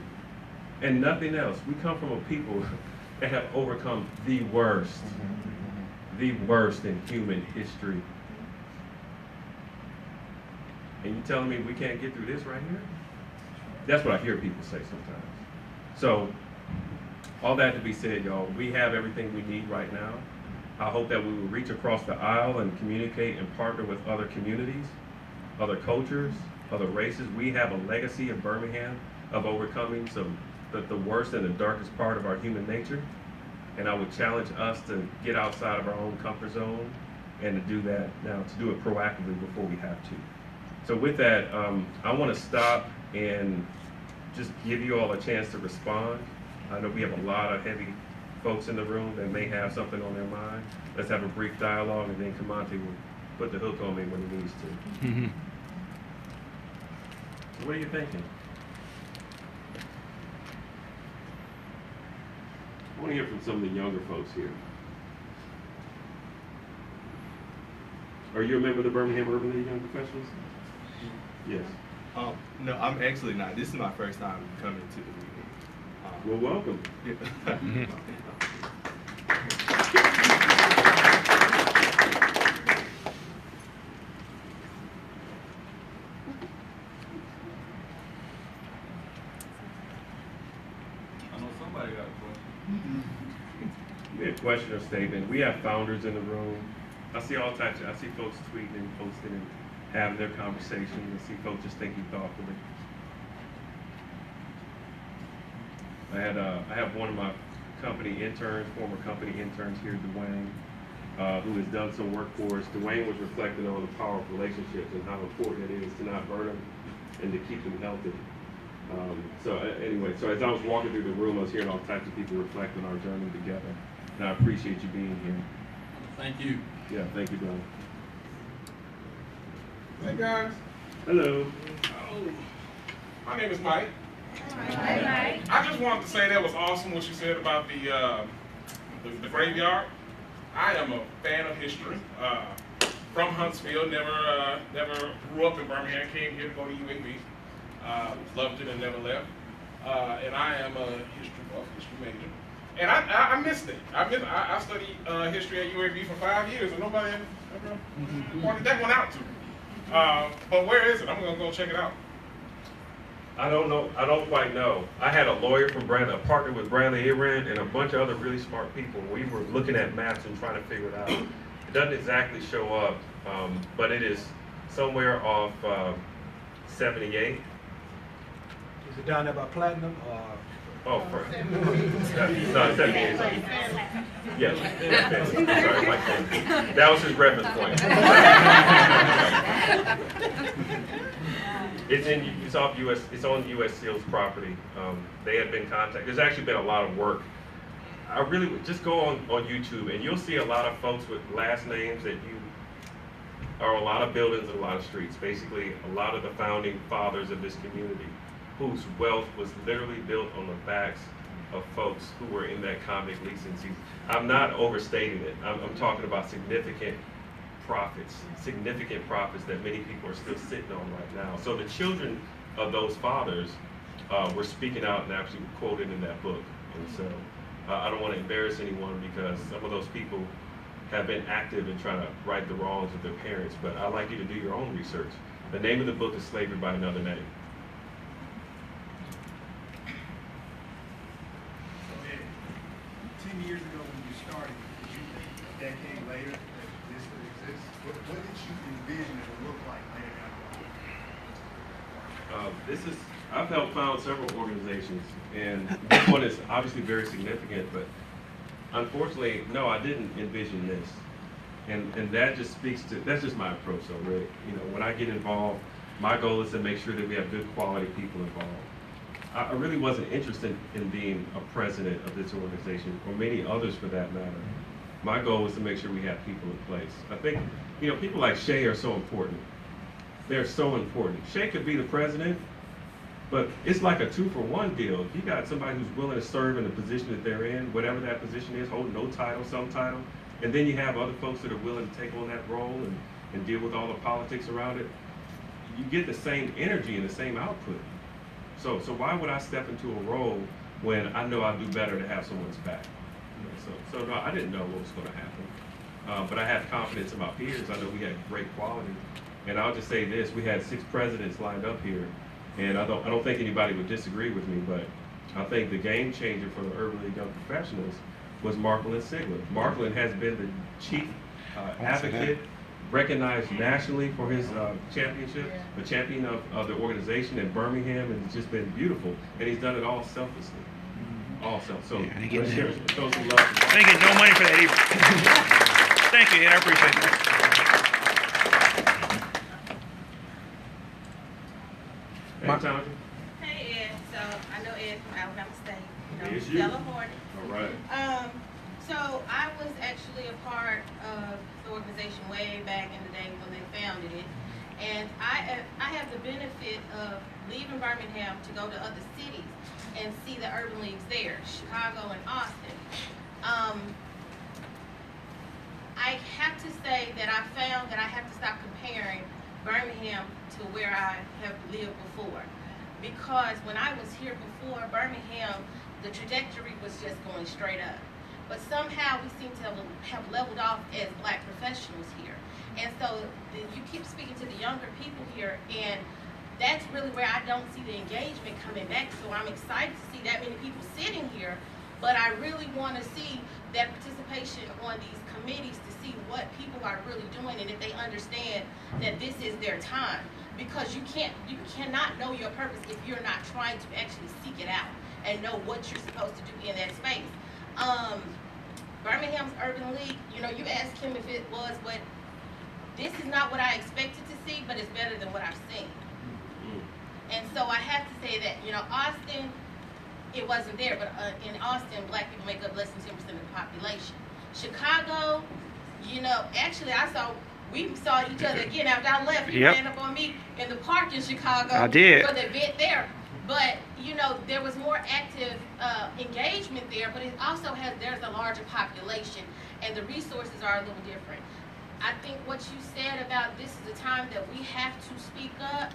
And nothing else. We come from a people that have overcome the worst in human history. And you telling me we can't get through this right here? That's what I hear people say sometimes. So, all that to be said, y'all, we have everything we need right now. I hope that we will reach across the aisle and communicate and partner with other communities, other cultures, other races. We have a legacy in Birmingham of overcoming the worst and the darkest part of our human nature. And I would challenge us to get outside of our own comfort zone and to do that now, to do it proactively before we have to. So with that, I want to stop and just give you all a chance to respond. I know we have a lot of heavy folks in the room that may have something on their mind. Let's have a brief dialogue, and then Kamonte will put the hook on me when he needs to. Mm-hmm. So what are you thinking? I want to hear from some of the younger folks here. Are you a member of the Birmingham Urban League Young Professionals? Yes. No, I'm actually not. This is my first time coming to the meeting. Well, welcome. Yeah. I know somebody got a question. We have a question or statement. We have founders in the room. I see all types. I see folks tweeting and posting and having their conversations. I see folks just thinking thoughtfully. I have one of my company interns, former company interns here, Dwayne, who has done some work for us. Dwayne was reflecting on the power of relationships and how important it is to not burn them and to keep them healthy. Anyway, so as I was walking through the room, I was hearing all types of people reflect on our journey together. And I appreciate you being here. Thank you. Yeah, thank you, Don. Hey guys. Hello. My name is Mike. Hi, Mike. I just wanted to say that was awesome what you said about the graveyard. I am a fan of history. From Huntsville, never grew up in Birmingham, came here to go to UAB. Loved it and never left. And I am a history buff, history major. And I missed it. I studied history at UAB for 5 years, and nobody ever pointed that one out to me. But where is it? I'm gonna go check it out. I don't know. I don't quite know. I had a lawyer from Brandon, a partner with Bradley Aran, and a bunch of other really smart people. We were looking at maps and trying to figure it out. It doesn't exactly show up, but it is somewhere off 78. Is it down there by Platinum or? Oh, no, 78. Yes. Sorry, Mike. That was his reference point. It's off US. It's on US Steel's property. They had been contacted. There's actually been a lot of work. I really would just go on YouTube and you'll see a lot of folks with last names that are a lot of buildings and a lot of streets. Basically, a lot of the founding fathers of this community, whose wealth was literally built on the backs of folks who were in that convict leasing season. I'm not overstating it. I'm talking about significant profits that many people are still sitting on right now. So the children of those fathers were speaking out and actually quoted in that book. And so I don't want to embarrass anyone because some of those people have been active in trying to right the wrongs of their parents, but I'd like you to do your own research. The name of the book is Slavery by Another Name. So, 10 years ago when you started, did you think a decade later that this would exist? What did you envision it would look like later down the line? I've helped found several organizations, and this one is obviously very significant, but unfortunately, no, I didn't envision this. And that just speaks to, that's just my approach though, Rick. You know, when I get involved, my goal is to make sure that we have good quality people involved. I really wasn't interested in being a president of this organization, or many others for that matter. My goal was to make sure we have people in place. I think, you know, people like Shay are so important. They're so important. Shay could be the president, but it's like a 2-for-1 deal. If you got somebody who's willing to serve in the position that they're in, whatever that position is, hold no title, some title, and then you have other folks that are willing to take on that role and deal with all the politics around it, you get the same energy and the same output. So why would I step into a role when I know I'd do better to have someone's back? You know, so no, I didn't know what was going to happen. But I have confidence in my peers. I know we had great quality. And I'll just say this, we had 6 presidents lined up here. And I don't think anybody would disagree with me, but I think the game changer for the Urban League Young Professionals was Marklin Sigler. Marklin has been the chief advocate, recognized nationally for his championship, the champion of the organization in Birmingham, and it's just been beautiful. And he's done it all selflessly. All self. So Yeah, and he let's getting show some love. I ain't getting no money for that either. Thank you, Ed. I appreciate that. Townsend? Hey Ed, so I know Ed from Alabama State, Yes, you. Stella Hornet. All right. So I was actually a part of the organization way back in the day when they founded it. And I have the benefit of leaving Birmingham to go to other cities and see the urban leagues there, Chicago and Austin. I have to say that I found that I have to stop comparing Birmingham to where I have lived before. Because when I was here before, Birmingham, the trajectory was just going straight up. But somehow we seem to have leveled off as black professionals here. And so you keep speaking to the younger people here, and that's really where I don't see the engagement coming back. So I'm excited to see that many people sitting here, but I really want to see that participation on these committees to see what people are really doing and if they understand that this is their time. Because you cannot know your purpose if you're not trying to actually seek it out and know what you're supposed to do in that space. Birmingham's Urban League, you asked him if it was what, this is not what I expected to see, but it's better than what I've seen. And so I have to say that, Austin, it wasn't there, but in Austin, black people make up less than 10% of the population. Chicago, actually we saw each other again after I left. You ran up on me in the park in Chicago. I did. For the event there. But, there was more active engagement there, but it also there's a larger population, and the resources are a little different. I think what you said about this is the time that we have to speak up,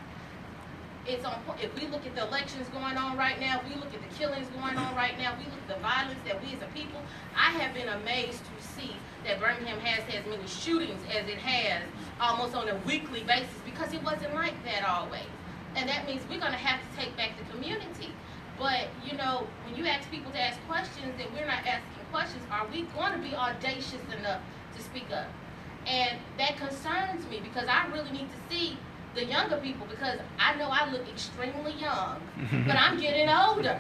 it's on point. If we look at the elections going on right now, we look at the killings going on right now, we look at the violence that we as a people, I have been amazed to see that Birmingham has as many shootings as it has almost on a weekly basis, because it wasn't like that always. And that means we're going to have to take back the community. But, when you ask people to ask questions and we're not asking questions, are we going to be audacious enough to speak up? And that concerns me, because I really need to see the younger people, because I know I look extremely young, but I'm getting older.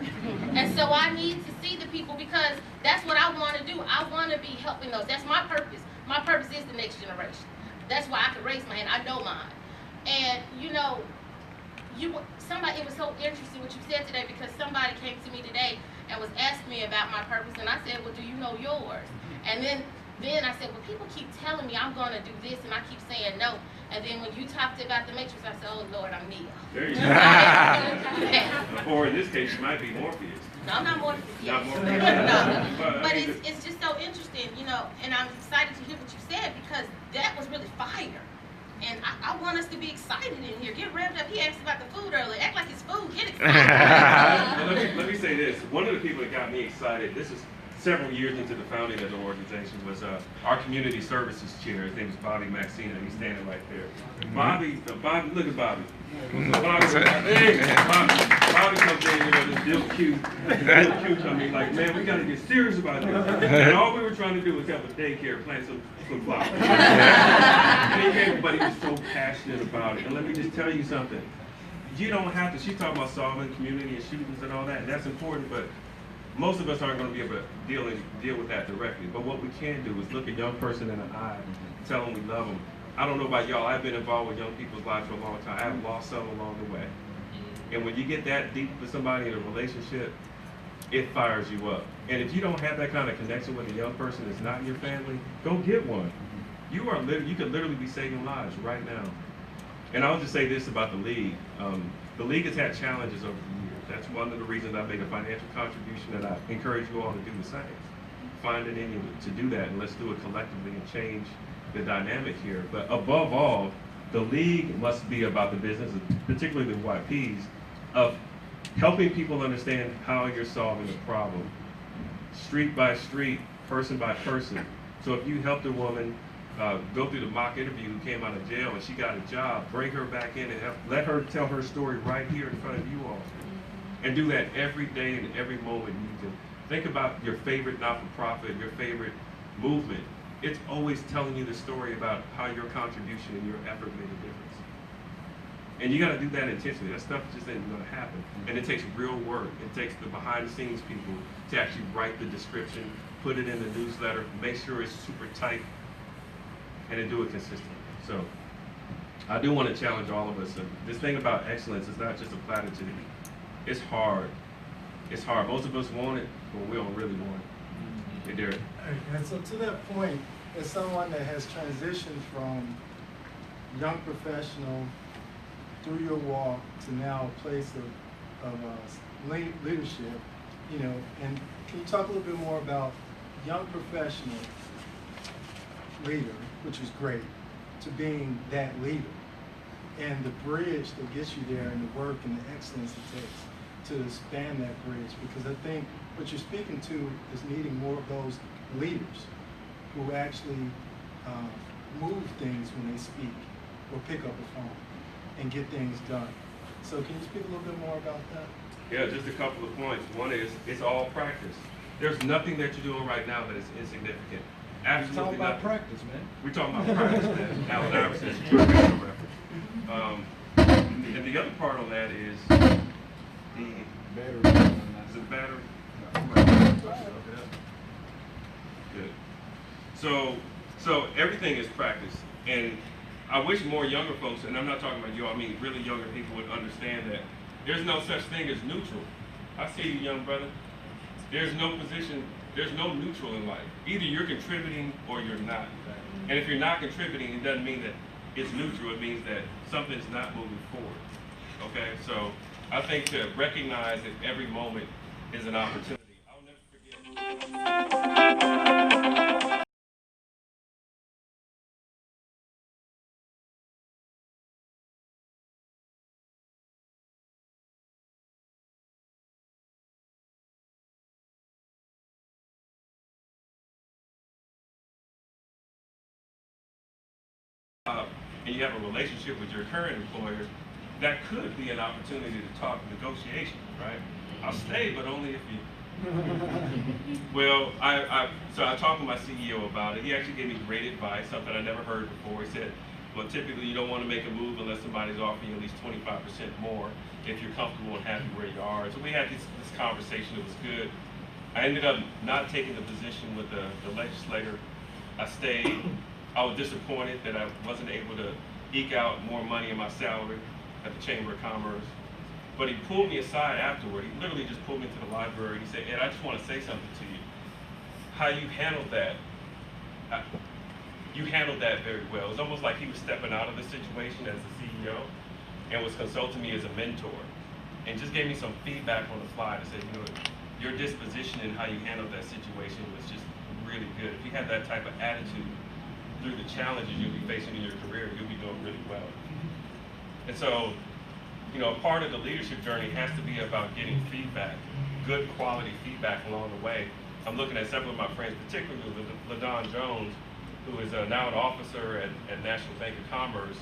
And so I need to see the people, because that's what I want to do. I want to be helping those. That's my purpose. My purpose is the next generation. That's why I can raise my hand. I know mine. And, it was so interesting what you said today, because somebody came to me today and was asking me about my purpose, and I said, well, do you know yours? And then I said, well, people keep telling me I'm going to do this, and I keep saying no. And then when you talked about the Matrix, I said, oh, Lord, I'm Neo. There you go. Or in this case, you might be Morpheus. No, I'm not Morpheus. Not Yes. Morpheus. No. But it's just so interesting, and I'm excited to hear what you said, because that was really fire. And I want us to be excited in here. Get revved up. He asked about the food earlier. Act like it's food. Get excited. Well, let me say this. One of the people that got me excited, this is several years into the founding of the organization, was our community services chair. His name is Bobby Maxina. He's standing right there. Bobby, look at Bobby. Bobby comes in, this Bill Q comes in, like, man, we got to get serious about this. And all we were trying to do was help a daycare plant some flowers. And he came, but he was so passionate about it. And let me just tell you something. You don't have to, she's talking about solving community and shootings and all that, and that's important, but most of us aren't going to be able to deal with that directly. But what we can do is look a young person in the eye, tell them we love them. I don't know about y'all, I've been involved with young people's lives for a long time. I have lost some along the way. And when you get that deep with somebody in a relationship, it fires you up. And if you don't have that kind of connection with a young person that's not in your family, go get one. You could literally be saving lives right now. And I'll just say this about the league. The league has had challenges over the years. That's one of the reasons I make a financial contribution, and I encourage you all to do the same. Find it in you to do that, and let's do it collectively and change the dynamic here. But above all, the league must be about the business, particularly the YPs, of helping people understand how you're solving a problem, street by street, person by person. So if you helped a woman go through the mock interview who came out of jail and she got a job, bring her back in and let her tell her story right here in front of you all. And do that every day and every moment you can Think about your favorite not-for-profit, your favorite movement. It's always telling you the story about how your contribution and your effort made a difference. And you gotta do that intentionally. That stuff just ain't gonna happen. And it takes real work. It takes the behind-the-scenes people to actually write the description, put it in the newsletter, make sure it's super tight, and then do it consistently. So I do want to challenge all of us. This thing about excellence is not just a platitude. It's hard. It's hard. Most of us want it, but we don't really want it. Hey, Derek. And so to that point, as someone that has transitioned from young professional through your walk to now a place of leadership, you know, and can you talk a little bit more about young professional leader, which is great, to being that leader, and the bridge that gets you there, and the work and the excellence it takes to span that bridge? Because I think what you're speaking to is needing more of those leaders who actually move things when they speak or pick up a phone and get things done. So can you speak a little bit more about that? Yeah, just a couple of points. One is, it's all practice. There's nothing that you're doing right now that is insignificant. Absolutely Talk about nothing. practice, man. We're talking about practice, man. Allen Iverson's reference. And the other part on that is the battery. Good. So everything is practice, and I wish more younger folks, and I'm not talking about you, I mean really younger people, would understand that there's no such thing as neutral. I see you, young brother. There's no position, there's no neutral in life. Either you're contributing or you're not. And if you're not contributing, it doesn't mean that it's neutral. It means that something's not moving forward. Okay, so I think to recognize that every moment is an opportunity. I'll never forget. And you have a relationship with your current employer, that could be an opportunity to talk negotiation, right? I'll stay, but only if you. Well, so I talked to my CEO about it. He actually gave me great advice, something I never heard before. He said, well, typically you don't want to make a move unless somebody's offering you at least 25% more if you're comfortable and happy where you are. So we had this conversation. It was good. I ended up not taking the position with the legislator. I stayed. I was disappointed that I wasn't able to eke out more money in my salary at the Chamber of Commerce. But he pulled me aside afterward. He literally just pulled me to the library. He said, Ed, I just want to say something to you. How you handled that, you handled that very well. It was almost like he was stepping out of the situation as the CEO and was consulting me as a mentor, and just gave me some feedback on the fly to say, you know, your disposition and how you handled that situation was just really good. If you have that type of attitude through the challenges you'll be facing in your career, you'll be doing really well. And so, you know, a part of the leadership journey has to be about getting feedback, good quality feedback along the way. I'm looking at several of my friends, particularly LaDon Jones, who is now an officer at National Bank of Commerce,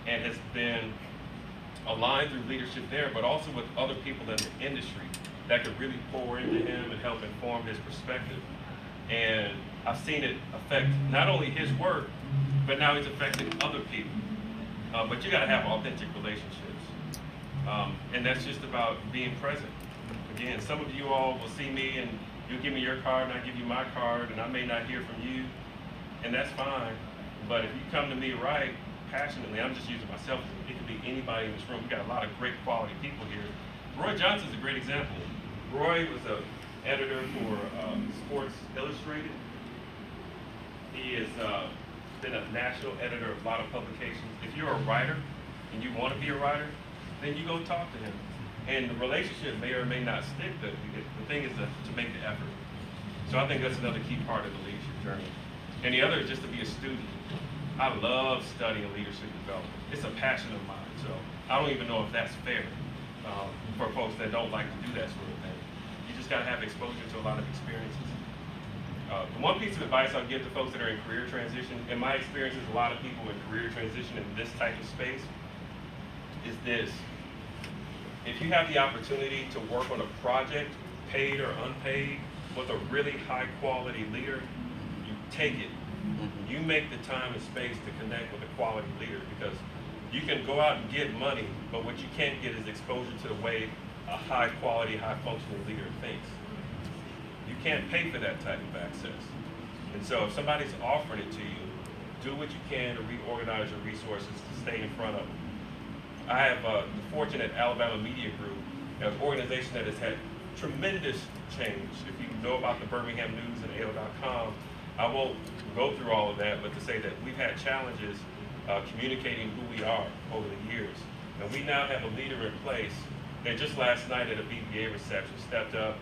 and has been aligned through leadership there, but also with other people in the industry that could really pour into him and help inform his perspective. And I've seen it affect not only his work, but now it's affecting other people. But you gotta have authentic relationships. And that's just about being present. Again, some of you all will see me and you give me your card and I give you my card, and I may not hear from you, and that's fine. But if you come to me right, passionately, I'm just using myself, it could be anybody in this room. We've got a lot of great quality people here. Roy Johnson's a great example. Roy was an editor for Sports Illustrated. He has been a national editor of a lot of publications. If you're a writer and you want to be a writer, then you go talk to him. And the relationship may or may not stick, but the thing is to make the effort. So I think that's another key part of the leadership journey. And the other is just to be a student. I love studying leadership development. It's a passion of mine, so I don't even know if that's fair for folks that don't like to do that sort of thing. You just gotta have exposure to a lot of experiences. The one piece of advice I'll give to folks that are in career transition, in my experience, a lot of people in career transition in this type of space, is this. If you have the opportunity to work on a project, paid or unpaid, with a really high quality leader, you take it. You make the time and space to connect with a quality leader, because you can go out and get money, but what you can't get is exposure to the way a high quality, high functioning leader thinks. You can't pay for that type of access. And so if somebody's offering it to you, do what you can to reorganize your resources to stay in front of them. I have the fortunate Alabama Media Group, an organization that has had tremendous change. If you know about the Birmingham News and AO.com, I won't go through all of that, but to say that we've had challenges communicating who we are over the years. And we now have a leader in place that just last night at a BBA reception stepped up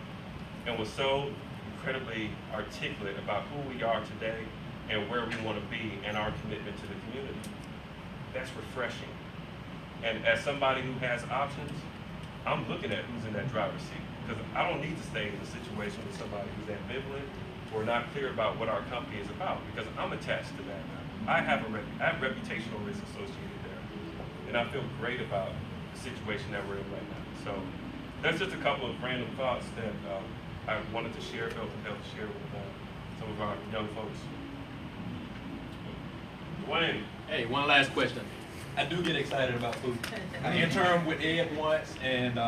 and was so incredibly articulate about who we are today and where we want to be and our commitment to the community. That's refreshing. And as somebody who has options, I'm looking at who's in that driver's seat, because I don't need to stay in a situation with somebody who's ambivalent or not clear about what our company is about, because I'm attached to that now. I have reputational risk associated there, and I feel great about the situation that we're in right now. So that's just a couple of random thoughts that I wanted to share, felt compelled to share with some of our young folks. Dwayne. Hey, one last question. I do get excited about food. I interned with Ed once, and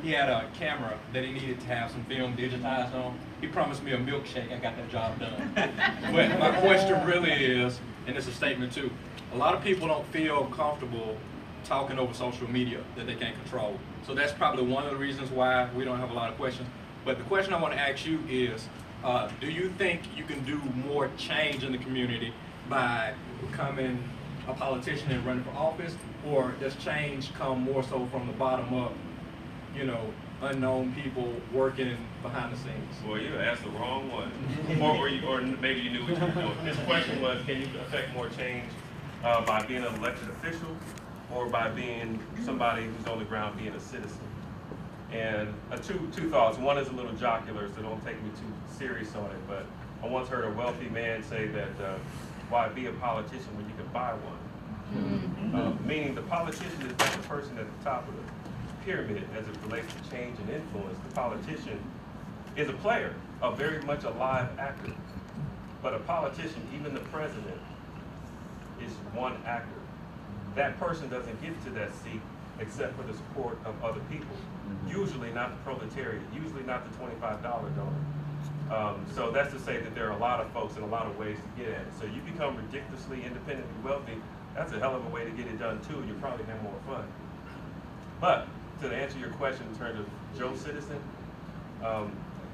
he had a camera that he needed to have some film digitized on. He promised me a milkshake. I got that job done. But my question really is, and it's a statement too, a lot of people don't feel comfortable talking over social media that they can't control. So that's probably one of the reasons why we don't have a lot of questions. But the question I want to ask you is, do you think you can do more change in the community by becoming a politician and running for office, or does change come more so from the bottom up, you know, unknown people working behind the scenes? Boy, you asked the wrong one. or maybe you knew what you were doing. His question was, can you affect more change by being an elected official or by being somebody who's on the ground being a citizen? And two thoughts. One is a little jocular, so don't take me too serious on it, but I once heard a wealthy man say that why be a politician when you can buy one? Meaning the politician is not the person at the top of the pyramid as it relates to change and influence. The politician is a player, a very much a live actor. But a politician, even the president, is one actor. That person doesn't get to that seat except for the support of other people. Usually not the proletariat, usually not the $25 donor. So that's to say that there are a lot of folks and a lot of ways to get at it. So you become ridiculously independently wealthy, that's a hell of a way to get it done too, and you probably have more fun. But to answer your question in terms of Joe Citizen,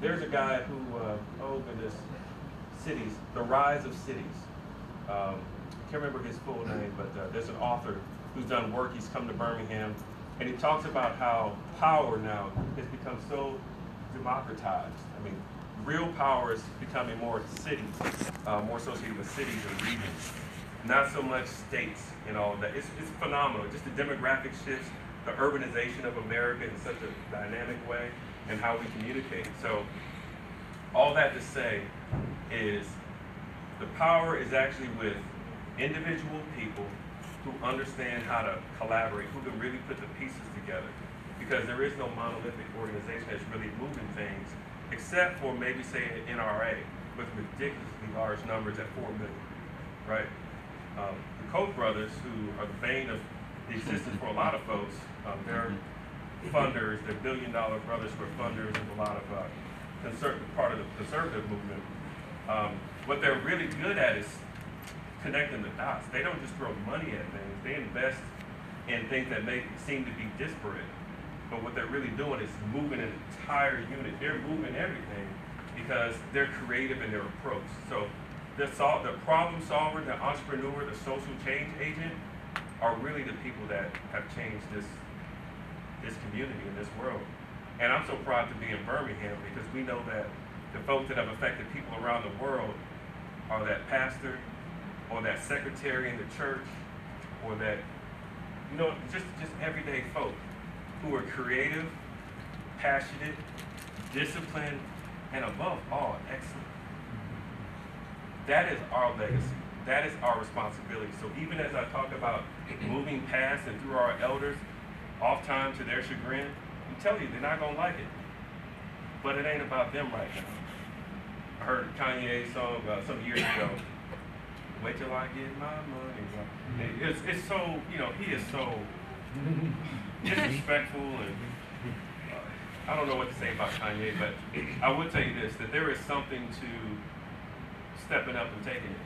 there's a guy who, oh goodness, cities, The Rise of Cities. I can't remember his full name, but there's an author who's done work. He's come to Birmingham, and he talks about how power now has become so democratized. I mean, real power is becoming more cities, more associated with cities and regions, not so much states and all of that. It's phenomenal. Just the demographic shifts, the urbanization of America in such a dynamic way, and how we communicate. So all that to say is the power is actually with individual people who understand how to collaborate, who can really put the pieces together. Because there is no monolithic organization that's really moving things, except for maybe say an NRA with ridiculously large numbers at 4 million, right? The Koch brothers, who are the bane of the existence for a lot of folks, they're funders, they're billion-dollar brothers who are funders of a lot of part of the conservative movement. What they're really good at is connecting the dots. They don't just throw money at things. They invest in things that may seem to be disparate. But what they're really doing is moving an entire unit. They're moving everything because they're creative in their approach. So the problem solver, the entrepreneur, the social change agent are really the people that have changed this community in this world. And I'm so proud to be in Birmingham because we know that the folks that have affected people around the world are that pastor or that secretary in the church or that, you know, just everyday folk who are creative, passionate, disciplined, and above all, excellent. That is our legacy. That is our responsibility. So even as I talk about moving past and through our elders, oft-times to their chagrin, I'm telling you, they're not gonna like it. But it ain't about them right now. I heard Kanye's song some years ago. Wait till I get my money. It's so, you know, he is so disrespectful, and I don't know what to say about Kanye, but I would tell you this, that there is something to stepping up and taking it,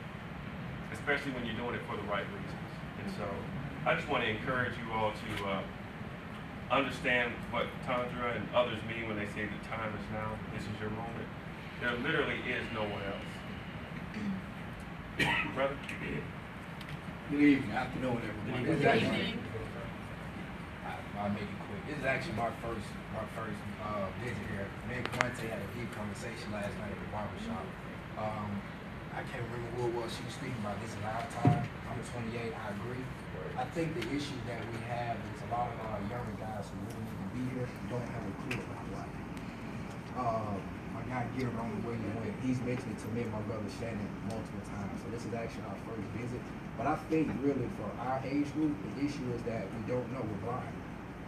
especially when you're doing it for the right reasons. And so I just want to encourage you all to understand what Tandra and others mean when they say the time is now, this is your moment. There literally is no one else. Brother? Good evening, afternoon, everyone. Good evening. I'll make it quick. This is actually my first visit here. Me and Quinte had a deep conversation last night at the barbershop. I can't remember who it was she was speaking about. This is our time. I'm 28. I agree. I think the issue that we have is a lot of our younger guys who really need to be here don't have a clue about life. My guy Gary on the way he went, he's mentioned it to me and my brother Shannon multiple times. So this is actually our first visit. But I think really for our age group, the issue is that we don't know, we're blind.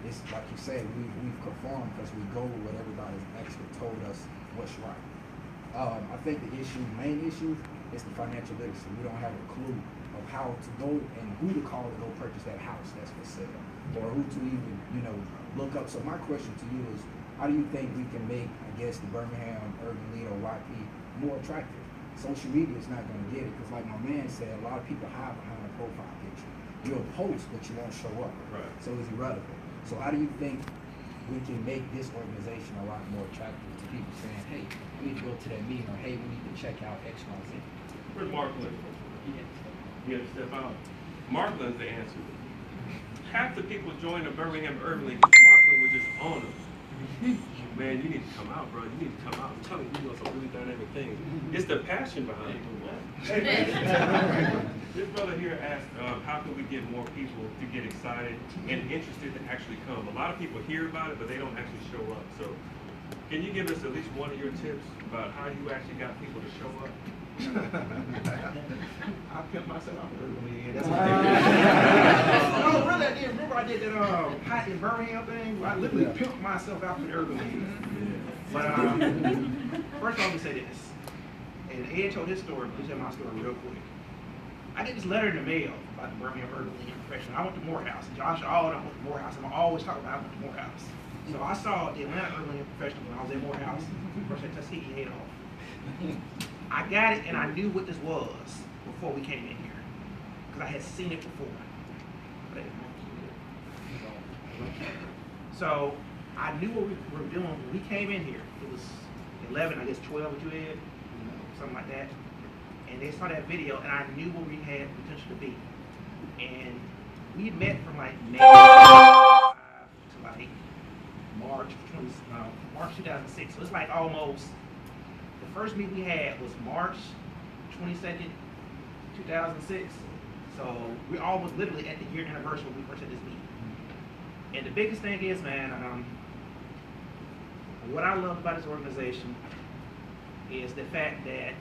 It's like you said, we've conformed because we go with what everybody's actually told us what's right. I think the main issue is the financial literacy. We don't have a clue of how to go and who to call to go purchase that house that's for sale, or who to even, look up. So my question to you is, how do you think we can make, I guess, the Birmingham Urban League or YP more attractive? Social media is not going to get it, because like my man said, a lot of people hide behind a profile picture. You'll post, but you won't show up. Right. So it's irrelevant. So how do you think we can make this organization a lot more attractive to people saying, hey, we need to go to that meeting, or hey, we need to check out X, Y, Z? Where's Markland? You have to step out. Markland's the answer. Half the people join the Birmingham Urban League, Markland was just on them. Man, you need to come out, bro. You need to come out. I'm telling you, you're doing some really dynamic things. It's the passion behind it. This brother here asked, how can we get more people to get excited and interested to actually come? A lot of people hear about it, but they don't actually show up. So can you give us at least one of your tips about how you actually got people to show up? I pimped myself out early. That's what no, really, I did. Remember I did that hot in Birmingham thing? I literally pimped myself out for the Urban League. But first off, let me say this. And Ed told his story, but let me tell my story real quick. I get this letter in the mail about the Birmingham Urban League Professional. I went to Morehouse. Josh all I went to Morehouse. I'm always talking about I went to Morehouse. So I saw the Atlanta Urban League Professional when I was at Morehouse. First I Tuskegee head off. I got it and I knew what this was before we came in here, because I had seen it before. So I knew what we were doing when we came in here. It was 11, I guess 12 what you had, something like that. And they saw that video and I knew what we had potential to be. And we met from like May to like March 2006. So it's like almost, the first meeting we had was March 22nd, 2006. So we're almost literally at the year anniversary when we first had this meeting. And the biggest thing is, man, what I love about this organization is the fact that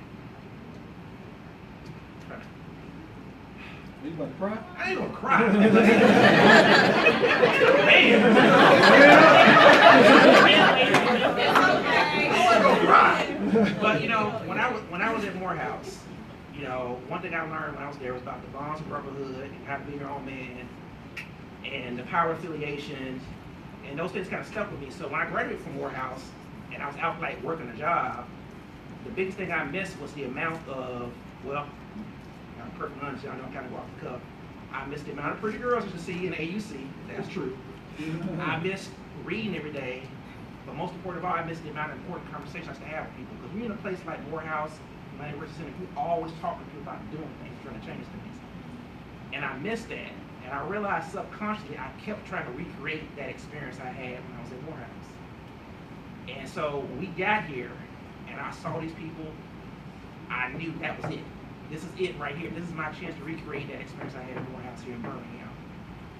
You about to cry? I ain't gonna cry. Man. I wasn't gonna cry. But when I was at Morehouse, one thing I learned when I was there was about the bonds of brotherhood and how to be your own man and the power affiliation, and those things kind of stuck with me. So when I graduated from Morehouse and I was out like working a job, the biggest thing I missed was the amount of, well, I'm perfectly honest, I know I'm kind of go off the cuff. I missed the amount of pretty girls you see in AUC, that's true. I missed reading every day, but most important of all, I missed the amount of important conversations I used to have with people. Because we're in a place like Morehouse, Atlanta Richard Center, we're always talking to people about doing things, trying to change things. And I missed that. And I realized subconsciously I kept trying to recreate that experience I had when I was at Morehouse. And so when we got here and I saw these people, I knew that was it. This is it right here. This is my chance to recreate that experience I had at Morehouse here in Birmingham.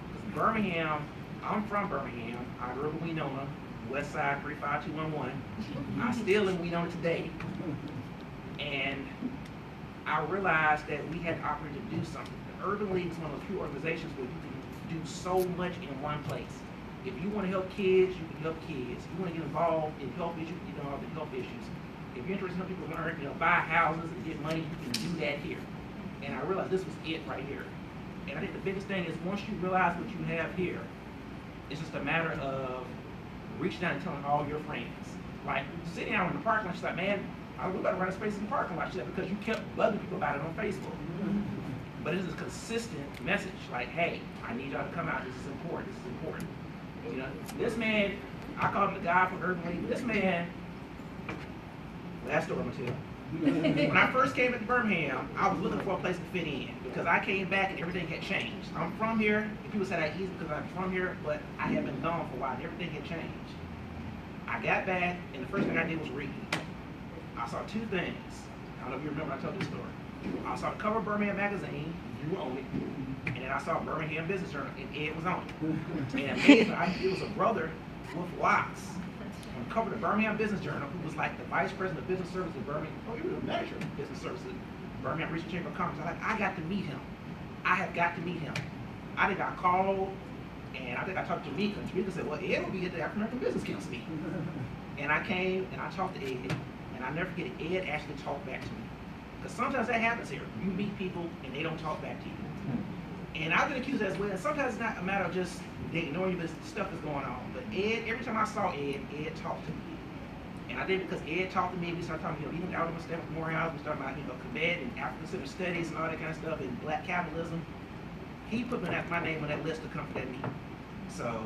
Because Birmingham, I'm from Birmingham. I grew up in Winona, West Side 35211. I'm still in Winona today. And I realized that we had the opportunity to do something. The Urban League is one of the few organizations where you can do so much in one place. If you want to help kids, you can help kids. If you want to get involved in health issues, you can get involved in health issues. if you're interested in helping people learn, buy houses and get money, you can do that here. And I realized this was it right here. And I think the biggest thing is once you realize what you have here, it's just a matter of reaching out and telling all your friends. Like sitting out in the parking lot, she's like, man, we gotta run a space in the parking lot. She's like, because you kept bugging people about it on Facebook. But it's a consistent message, like, hey, I need y'all to come out. This is important. This is important. This man, I call him the guy from Urban League. This man, last story I'm gonna tell. When I first came to Birmingham, I was looking for a place to fit in because I came back and everything had changed. I'm from here, and people said I easy because I'm from here, but I had been gone for a while and everything had changed. I got back, and the first thing I did was read. I saw two things. I don't know if you remember I told this story. I saw the cover of Birmingham Magazine, you were on it, and then I saw Birmingham Business Journal, and Ed was on it. And it was a brother with locks on the cover of the Birmingham Business Journal who was like the vice president of business services at Birmingham. Oh, he was the manager of business services at Birmingham Regional Chamber of Commerce. I got to meet him. I have got to meet him. I think I called, and I think I talked to Jamaica, and Jamaica said, well, Ed will be at the African American Business Council meeting. And I came, and I talked to Ed, and I never forget it, Ed actually talked back to me. Because sometimes that happens here. You meet people, and they don't talk back to you. And I've been accused as well. Sometimes it's not a matter of just they ignore you, but stuff is going on. But Ed, every time I saw Ed talked to me. And I did because Ed talked to me, we started talking, even out of my step with Morehouse, we started about, Quebec and African-Centered Studies and all that kind of stuff, and black capitalism. He put my name on that list to come for that meeting. So,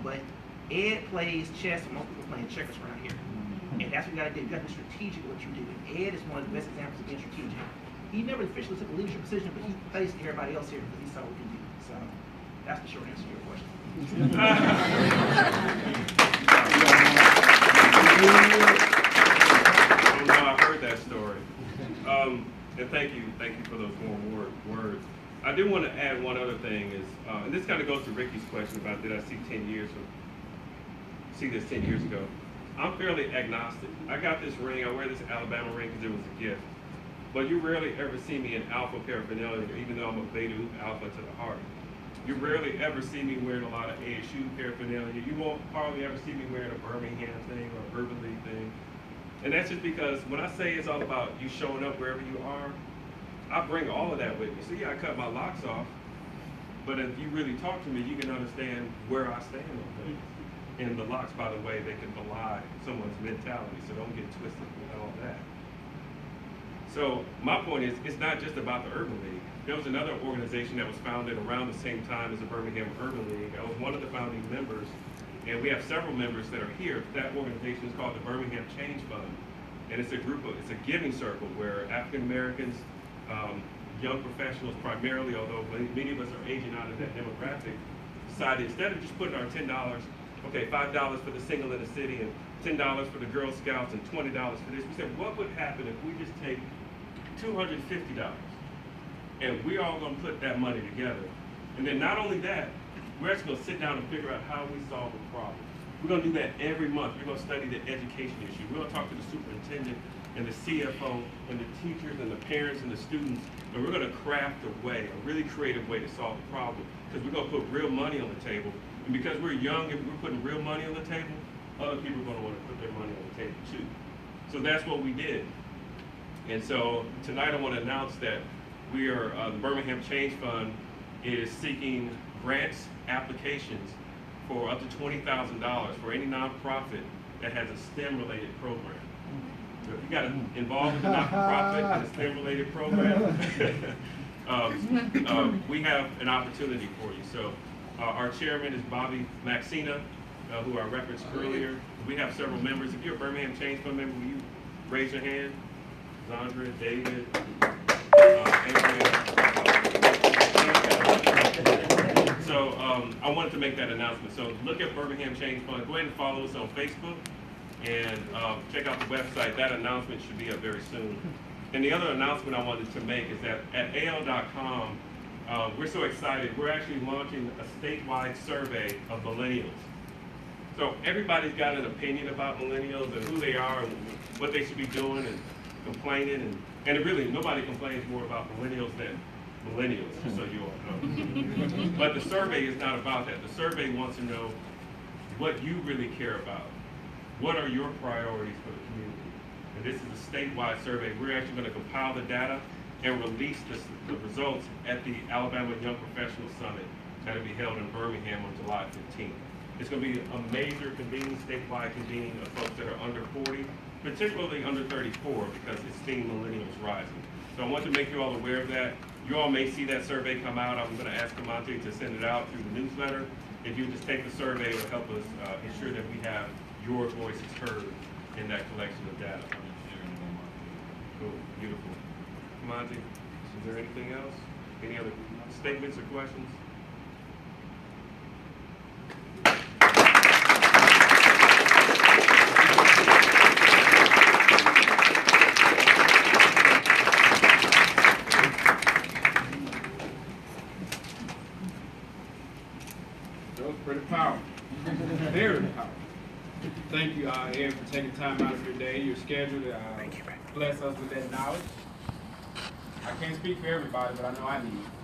but Ed plays chess, and most people playing checkers around here. And that's what you gotta do. You gotta be strategic with what you do. And Ed is one of the best examples of being strategic. He never officially took a leadership position, but he placed everybody else here because he saw what we can do. So that's the short answer to your question. I heard that story. And thank you for those warm words. I do want to add one other thing is, and this kind of goes to Ricky's question about did I see this 10 years ago. I'm fairly agnostic. I got this ring, I wear this Alabama ring because it was a gift. But you rarely ever see me in alpha paraphernalia, even though I'm a beta alpha to the heart. You rarely ever see me wearing a lot of ASU paraphernalia. You won't hardly ever see me wearing a Birmingham thing or Urban League thing. And that's just because when I say it's all about you showing up wherever you are, I bring all of that with me. So yeah, I cut my locks off, but if you really talk to me, you can understand where I stand on things. And the locks, by the way, they can belie someone's mentality, so don't get twisted with all that. So my point is, it's not just about the Urban League. There was another organization that was founded around the same time as the Birmingham Urban League. I was one of the founding members, and we have several members that are here. That organization is called the Birmingham Change Fund, and it's a giving circle where African Americans, young professionals primarily, although many of us are aging out of that demographic, decided instead of just putting our $10, okay, $5 for the single in the city and $10 for the Girl Scouts and $20 for this, we said, what would happen if we just take $250 and we're all gonna put that money together? And then not only that, we're actually gonna sit down and figure out how we solve a problem. We're gonna do that every month. We're gonna study the education issue. We're gonna talk to the superintendent and the CFO and the teachers and the parents and the students, and we're gonna craft a way, a really creative way to solve the problem, because we're gonna put real money on the table. And because we're young and we're putting real money on the table, other people are going to want to put their money on the table too. So that's what we did. And so tonight I want to announce that we are, the Birmingham Change Fund is seeking grants applications for up to $20,000 for any nonprofit that has a STEM-related program. So if you got involved with a not-for-profit and a STEM-related program, we have an opportunity for you. So our chairman is Bobby Maxina, who I referenced earlier. We have several members. If you're a Birmingham Change Fund member, will you raise your hand? Zandra, David, Andrea. So I wanted to make that announcement. So look at Birmingham Change Fund. Go ahead and follow us on Facebook and check out the website. That announcement should be up very soon. And the other announcement I wanted to make is that at AL.com, we're so excited. We're actually launching a statewide survey of millennials. So everybody's got an opinion about millennials and who they are and what they should be doing and complaining. And really, nobody complains more about millennials than millennials, just so you all know. But the survey is not about that. The survey wants to know what you really care about. What are your priorities for the community? and this is a statewide survey. We're actually going to compile the data and release the results at the Alabama Young Professional Summit that'll be held in Birmingham on July 15th. It's going to be a major convening, statewide convening of folks that are under 40, particularly under 34, because it's seen millennials rising. So I want to make you all aware of that. You all may see that survey come out. I'm going to ask Amante to send it out through the newsletter. If you just take the survey, it will help us ensure that we have your voices heard in that collection of data. Cool, beautiful. Amante, is there anything else? Any other statements or questions? That was pretty powerful. Very powerful. Thank you, Ed, for taking time out of your day, your schedule to bless us with that knowledge. I can't speak for everybody, but I know I need it.